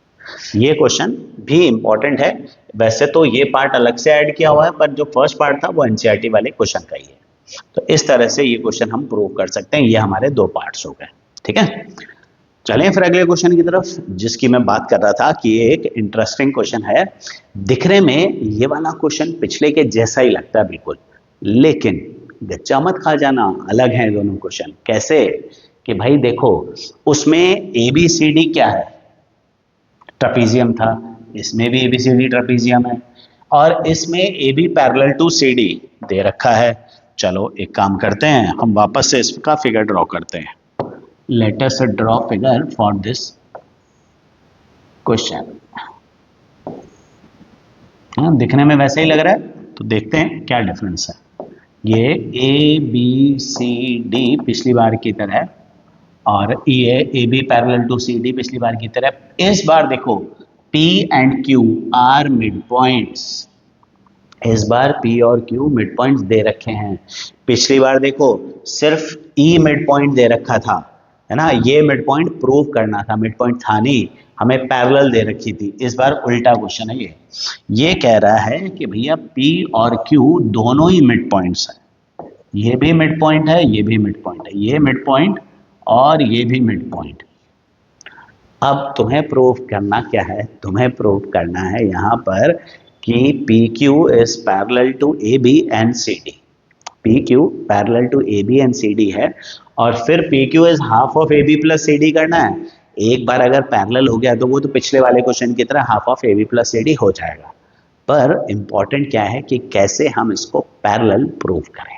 ये क्वेश्चन भी इंपॉर्टेंट है, वैसे तो ये पार्ट अलग से ऐड किया हुआ है, पर जो फर्स्ट पार्ट था वो एनसीईआरटी वाले क्वेश्चन का ही है। तो इस तरह से ये क्वेश्चन हम प्रूव कर सकते हैं। ये हमारे दो पार्ट्स हो गए, ठीक है। चलें फिर अगले क्वेश्चन की तरफ, जिसकी मैं बात कर रहा था कि ये एक इंटरेस्टिंग क्वेश्चन है। दिखने में ये वाला क्वेश्चन पिछले के जैसा ही लगता है बिल्कुल, लेकिन गच्चा मत खा जाना, अलग है दोनों क्वेश्चन। कैसे कि भाई देखो उसमें ABCD क्या है, ट्रेपीजियम था, इसमें भी ABCD ट्रेपीजियम है, और इसमें AB पैरेलल टू CD दे रखा है। चलो एक काम करते हैं, हम वापस से इसका फिगर ड्रॉ करते हैं। Let us draw figure for this question. हाँ दिखने में वैसे ही लग रहा है, तो देखते हैं क्या डिफरेंस है। ये ABCD पिछली बार की तरह और ये AB पैरेलल टू CD पिछली बार की तरह। इस बार देखो P and Q are mid points, इस बार P और Q मिड पॉइंट्स दे रखे हैं। पिछली बार देखो सिर्फ E मिड पॉइंट दे रखा था, है ना, ये मिड पॉइंट प्रूव करना था, मिड पॉइंट था नहीं, हमें पैरेलल दे रखी थी। इस बार उल्टा क्वेश्चन है ये कह रहा है कि भैया P और Q दोनों ही मिड पॉइंट्स हैं, ये भी मिड पॉइंट है, ये भी मिड पॉइंट है, ये मिड पॉइंट और ये भी मिड पॉइंट। अब तुम्हें प्रूव करना क्या है, तुम्हें प्रूव करना है यहाँ पर कि PQ is parallel to AB and CD, PQ parallel to AB and CD है, और फिर PQ is half of AB plus CD करना है। एक बार अगर पैरेलल हो गया तो वो तो पिछले वाले क्वेश्चन की तरह half of AB plus CD हो जाएगा, पर इंपॉर्टेंट क्या है कि कैसे हम इसको पैरेलल प्रूव करें।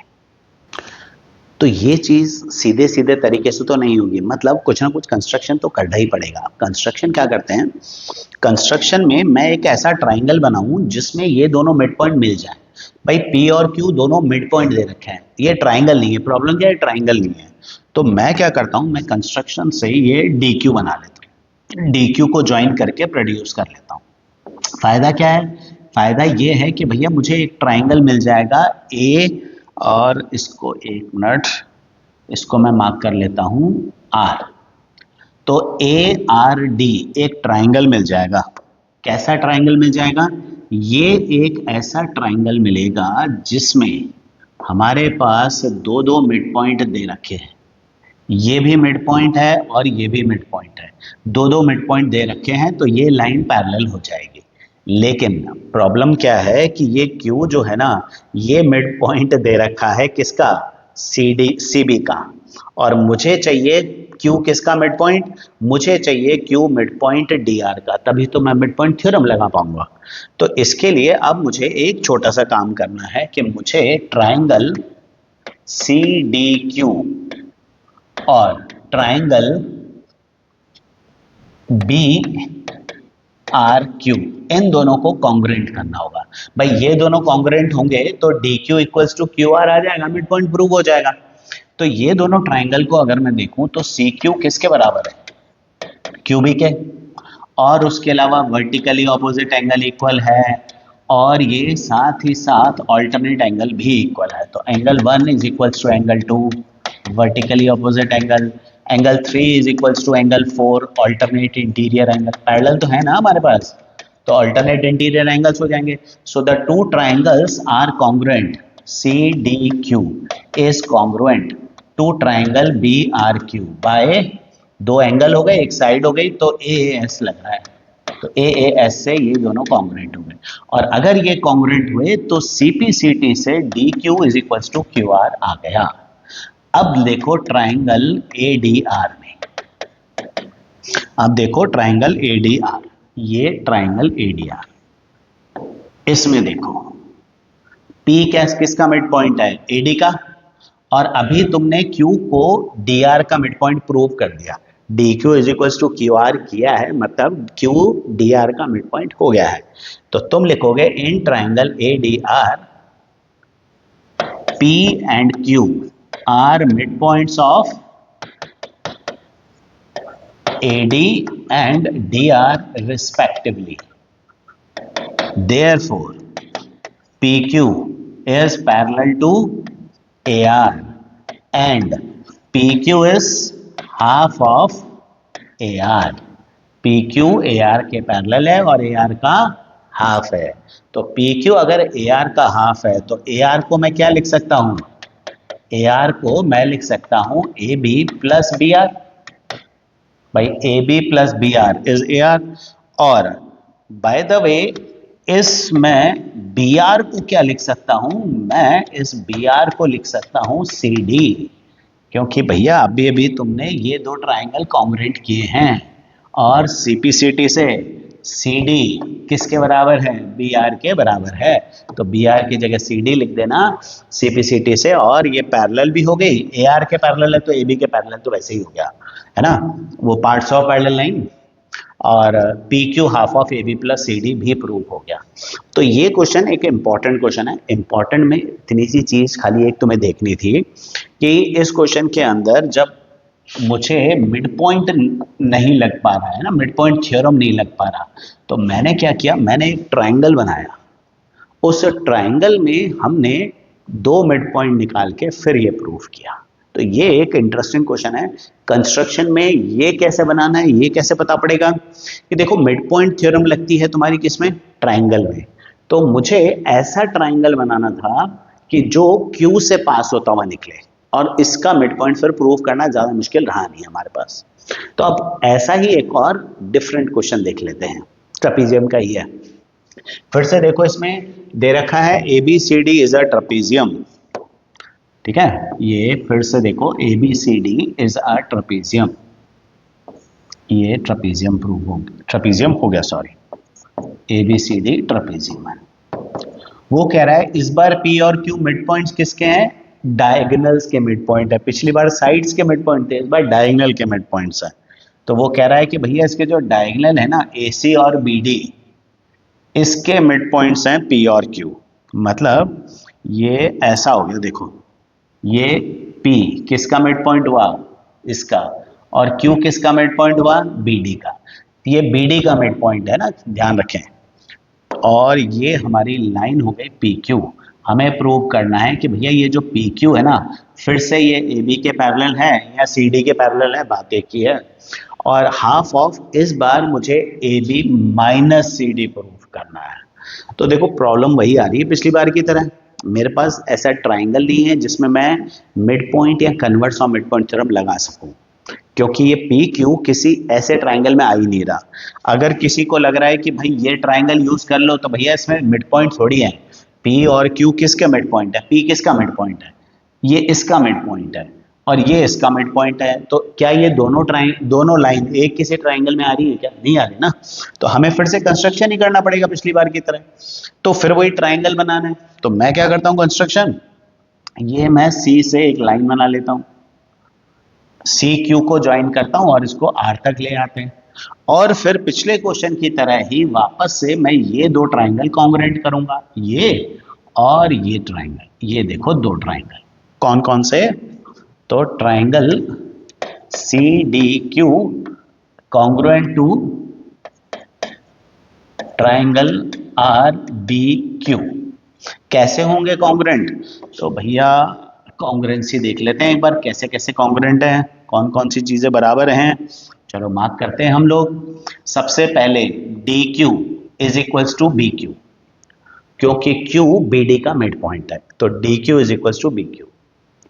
तो ये चीज सीधे सीधे तरीके से तो नहीं होगी, मतलब कुछ ना कुछ कंस्ट्रक्शन तो करना ही पड़ेगा। कंस्ट्रक्शन क्या करते हैं, कंस्ट्रक्शन में मैं एक ऐसा ट्राइंगल बनाऊं जिसमें ये दोनों मिड पॉइंट मिल जाए। भाई P और Q दोनों मिड पॉइंट दे रखे हैं, ये ट्राइंगल नहीं है, प्रॉब्लम क्या है, ट्राइंगल नहीं है। तो मैं क्या करता हूं, मैं कंस्ट्रक्शन से ये DQ बना लेता हूँ, DQ को ज्वाइन करके प्रोड्यूस कर लेता हूँ। फायदा क्या है, फायदा ये है कि भैया मुझे एक ट्राइंगल मिल जाएगा A, और इसको एक मिनट, इसको मैं मार्क कर लेता हूं R। तो ए आर डी एक ट्राइंगल मिल जाएगा। कैसा ट्राइंगल मिल जाएगा? ये एक ऐसा ट्राइंगल मिलेगा जिसमें हमारे पास दो दो मिड पॉइंट दे रखे हैं। ये भी मिड पॉइंट है और ये भी मिड पॉइंट है, दो दो मिड पॉइंट दे रखे हैं, तो ये लाइन पैरेलल हो जाएगी। लेकिन प्रॉब्लम क्या है कि ये Q जो है ना, ये मिड पॉइंट दे रखा है किसका? CB का। और मुझे चाहिए Q किसका मिड पॉइंट? मुझे चाहिए Q मिड पॉइंट DR का, तभी तो मैं मिड पॉइंट थ्योरम लगा पाऊंगा। तो इसके लिए अब मुझे एक छोटा सा काम करना है कि मुझे ट्राइंगल CDQ और ट्राइंगल BRQ इन दोनों को कॉन्ग्रुएंट करना होगा। भाई ये दोनों कॉन्ग्रुएंट होंगे तो DQ इक्वल्स टू QR आ जाएगा, मिड पॉइंट प्रूव हो जाएगा। तो ये दोनों ट्राइंगल को अगर मैं देखूं तो CQ किसके बराबर है? QB के। और उसके अलावा वर्टिकली ऑपोजिट एंगल इक्वल है, और ये साथ ही साथ ऑल्टरनेट एंगल भी इक्वल है। तो angle 1 is equals to angle 2 vertically opposite angle, angle 3 is equals to angle 4 alternate interior angle. Parallel तो है ना हमारे पास, तो ऑल्टरनेट इंटीरियर एंगल्स हो जाएंगे। So the two triangles are congruent. CDQ is congruent to triangle BRQ by, दो angle हो गए, एक साइड हो गई, तो AAS लग रहा है। तो AAS से ये दोनों कॉन्ग्रुएंट हो गए। और अगर ये कॉन्ग्रुएंट हुए तो CPCT से DQ is equals to QR आ गया। अब देखो ट्राइंगल ADR में, अब देखो ट्राइंगल ADR, ये ट्राइंगल ADR, इसमें देखो P किसका मिड पॉइंट है? AD का। और अभी तुमने Q को DR का मिड पॉइंट प्रूव कर दिया, DQ is equals to QR किया है, मतलब Q DR का मिड पॉइंट हो गया है। तो तुम लिखोगे in triangle ADR P and Q are midpoints of AD and DR respectively. Therefore, PQ is parallel to AR and PQ is half of AR. PQ AR के parallel है और AR का हाफ है। तो PQ अगर AR का half है तो AR को मैं क्या लिख सकता हूं? AR को मैं लिख सकता हूं AB प्लस BR। भाई AB plus BR is AR। और बाय द वे इसमें BR को क्या लिख सकता हूं? मैं इस BR को लिख सकता हूं CD, क्योंकि भैया अभी अभी तुमने ये दो ट्राइंगल कॉन्ग्रुएंट किए हैं और CPCT से CD किसके बराबर है? BR के बराबर है। तो BR की जगह CD लिख देना CPCT से, और ये पैरेलल भी हो गई, AR के पैरेलल है तो AB के पैरेलल तो वैसे ही हो गया है ना, वो पार्ट्स ऑफ पैरेलल लाइन। और PQ half of AB plus CD भी प्रूव हो गया। तो ये क्वेश्चन एक इम्पॉर्टेंट क्वेश्चन है। इम्पॉर्टेंट में इतनी सी चीज खाली एक तुम्हें देखनी थी कि इस क्वेश्चन के अंदर जब मुझे मिड पॉइंट नहीं लग पा रहा है ना, मिड पॉइंट थ्योरम नहीं लग पा रहा, तो मैंने क्या किया? मैंने एक ट्राइंगल बनाया, उस ट्राइंगल में हमने दो मिड पॉइंट निकाल के फिर ये प्रूफ किया। तो ये एक इंटरेस्टिंग क्वेश्चन है। कंस्ट्रक्शन में ये कैसे बनाना है, ये कैसे पता पड़ेगा कि देखो मिड पॉइंट थ्योरम लगती है तुम्हारी किसमें? ट्राइंगल में। तो मुझे ऐसा ट्राइंगल बनाना था कि जो Q से पास होता हुआ निकले, और इसका मिड पॉइंट फिर प्रूव करना ज्यादा मुश्किल रहा नहीं हमारे पास। तो अब ऐसा ही एक और डिफरेंट क्वेश्चन देख लेते हैं, ट्रेपीजियम का ही है। फिर से देखो इसमें दे रखा है ABCD इज अ ट्रेपीजियम, ठीक है। ये फिर से देखो ABCD इज अ ट्रेपीजियम, ये ट्रेपीजियम प्रूव हो गया, ट्रेपीजियम हो गया सॉरी, ABCD ट्रेपीजियम है। वो कह रहा है इस बार P और Q मिड पॉइंट्स किसके हैं? डायगोनल्स के मिड पॉइंट है। पिछली बार साइड्स के मिड पॉइंट थे, इस बार डायगोनल के मिड पॉइंट्स है। तो वो कह रहा है कि भैया इसके जो डायगोनल है ना AC और BD, इसके मिड पॉइंट्स हैं P और Q। मतलब ये ऐसा हो गया, देखो ये P किसका मिड पॉइंट हुआ? इसका। और Q किसका मिड पॉइंट हुआ? BD का। ये BD का मिड पॉइंट है ना, ध्यान रखें। और ये हमारी लाइन हो गई PQ। हमें प्रूव करना है कि भैया ये जो PQ है ना, फिर से ये AB के पैरेलल है या CD के पैरेलल है, बात एक ही है। और हाफ ऑफ इस बार मुझे A B minus C D proof करना है। तो देखो प्रॉब्लम वही आ रही है पिछली बार की तरह, मेरे पास ऐसा ट्राइंगल नहीं है जिसमें मैं मिड पॉइंट या converse of mid point theorem लगा सकूं, क्योंकि ये पी क्यू किसी ऐसे ट्राइंगल में आ ही नहीं रहा। अगर किसी को लग रहा है कि भाई ये ट्राइंगल यूज कर लो, तो भैया इसमें मिड पॉइंट थोड़ी है। पी और क्यू किसका मिड पॉइंट है? पी किसका मिड पॉइंट है? ये इसका मिड पॉइंट है और ये इसका मिड पॉइंट है। तो क्या ये दोनों लाइन एक किसी ट्राइंगल में आ रही है? क्या नहीं आ रही ना। तो हमें फिर से कंस्ट्रक्शन ही करना पड़ेगा पिछली बार की तरह। तो फिर वही ट्राइंगल बनाना है, तो मैं क्या करता हूं कंस्ट्रक्शन, ये मैं सी से एक लाइन बना लेता हूं, सी क्यू को ज्वाइन करता हूं और इसको आर तक ले आते हैं। और फिर पिछले क्वेश्चन की तरह ही वापस से मैं ये दो ट्राइंगल कॉन्ग्रुएंट करूंगा, ये और ये ट्राइंगल, ये देखो दो ट्राइंगल कौन कौन से, तो triangle C D Q congruent to triangle R B Q. कैसे होंगे कॉन्ग्रुएंट? तो भैया कॉन्ग्रुएंसी देख लेते हैं एक बार, कैसे कैसे कॉन्ग्रुएंट है, कौन कौन सी चीजें बराबर हैं। चलो मार्क करते हैं हम लोग। सबसे पहले D Q is equals to B Q, क्योंकि क्यू बी डी का मिड पॉइंट है, तो D Q is equals to B Q.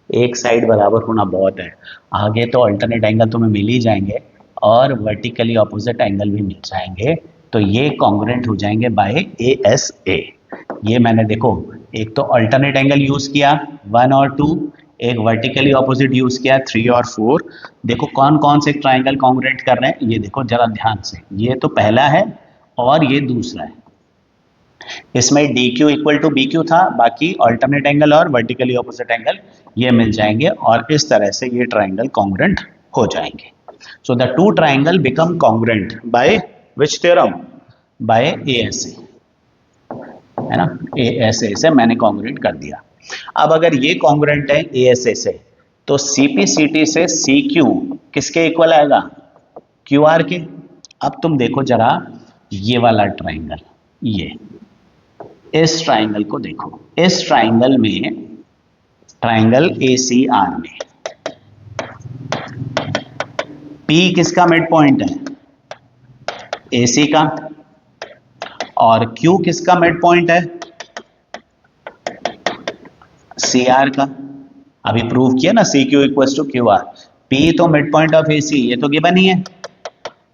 एक साइड बराबर होना बहुत है, आगे तो अल्टरनेट एंगल तुम्हें मिल ही जाएंगे और वर्टिकली ऑपोजिट एंगल भी मिल जाएंगे, तो ये कॉन्ग्रुएंट हो जाएंगे बाय ए एस ए। ये मैंने देखो एक तो अल्टरनेट एंगल यूज किया 1 और 2, एक वर्टिकली ऑपोजिट यूज किया 3 और 4। देखो कौन कौन से ट्राइंगल कॉन्ग्रुएंट कर रहे हैं, ये देखो जरा ध्यान से, ये तो पहला है और ये दूसरा है। इसमें D Q equal to B Q था, बाकी अल्टरनेट एंगल और वर्टिकली ऑपोजिट एंगल ये मिल जाएंगे और इस तरह से ये ट्राइंगल कॉन्ग्रुएंट हो जाएंगे। So the two triangle become congruent by which theorem? By ASA, है ना, एएसए से मैंने कॉन्ग्रुएंट कर दिया। अब अगर ये कॉन्ग्रुएंट है एएसए से, तो सीपीसीटी से सी क्यू किसके इक्वल आएगा? क्यू आर के। अब तुम देखो जरा ये वाला ट्राइंगल, ये इस ट्राइंगल को देखो, इस ट्राइंगल में, ट्राइंगल एसीआर में पी किसका मिड पॉइंट है? एसी का। और क्यू किसका मिड पॉइंट है? सी आर का। अभी प्रूव किया ना C Q equals to Q R. P तो mid point of A C, ये तो गिवन ही है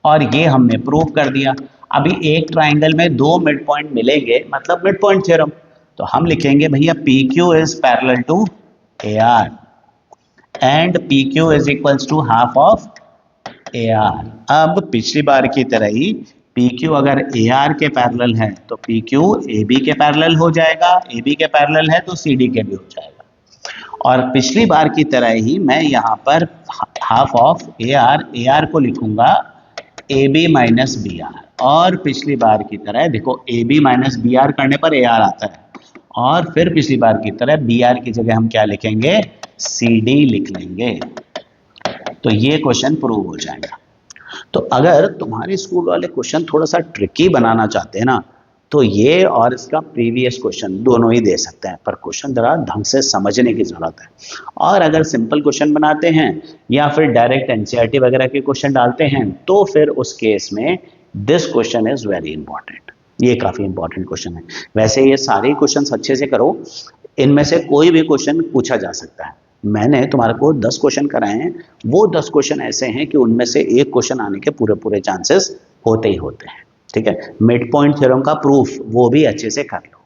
और ये हमने प्रूव कर दिया। अभी एक ट्राइंगल में दो मिड पॉइंट मिलेंगे, मतलब मिड पॉइंट थ्योरम, तो हम लिखेंगे भैया P Q is parallel to A R and P Q is equals to half of A R. अब पिछली बार की तरह ही पी क्यू अगर ए आर के पैरेलल है तो पी क्यू ए बी के पैरेलल हो जाएगा, ए बी के पैरेलल है तो सी डी के भी हो जाएगा। और पिछली बार की तरह ही मैं यहाँ पर हाफ ऑफ ए आर को लिखूंगा A B minus B R, और पिछली बार की तरह देखो A B minus B R करने पर ए आर आता है, और फिर पिछली बार की तरह बी आर की जगह हम क्या लिखेंगे? सी डी लिख लेंगे। तो ये क्वेश्चन प्रूव हो जाएगा। तो अगर तुम्हारे स्कूल वाले क्वेश्चन थोड़ा सा ट्रिकी बनाना चाहते हैं ना, तो ये और इसका प्रीवियस क्वेश्चन दोनों ही दे सकते हैं, पर क्वेश्चन जरा ढंग से समझने की जरूरत है। और अगर सिंपल क्वेश्चन बनाते हैं या फिर डायरेक्ट एनसीईआरटी वगैरह के क्वेश्चन डालते हैं, तो फिर उस केस में this question is very important. ये काफी इंपॉर्टेंट क्वेश्चन है। वैसे ये सारे क्वेश्चन अच्छे से करो, इनमें से कोई भी क्वेश्चन पूछा जा सकता है। मैंने तुम्हारे को 10 क्वेश्चन कराए हैं, वो 10 क्वेश्चन ऐसे हैं कि उनमें से एक क्वेश्चन आने के पूरे पूरे चांसेस होते ही होते हैं। ठीक है, मिड पॉइंट थ्योरम का प्रूफ वो भी अच्छे से कर लो।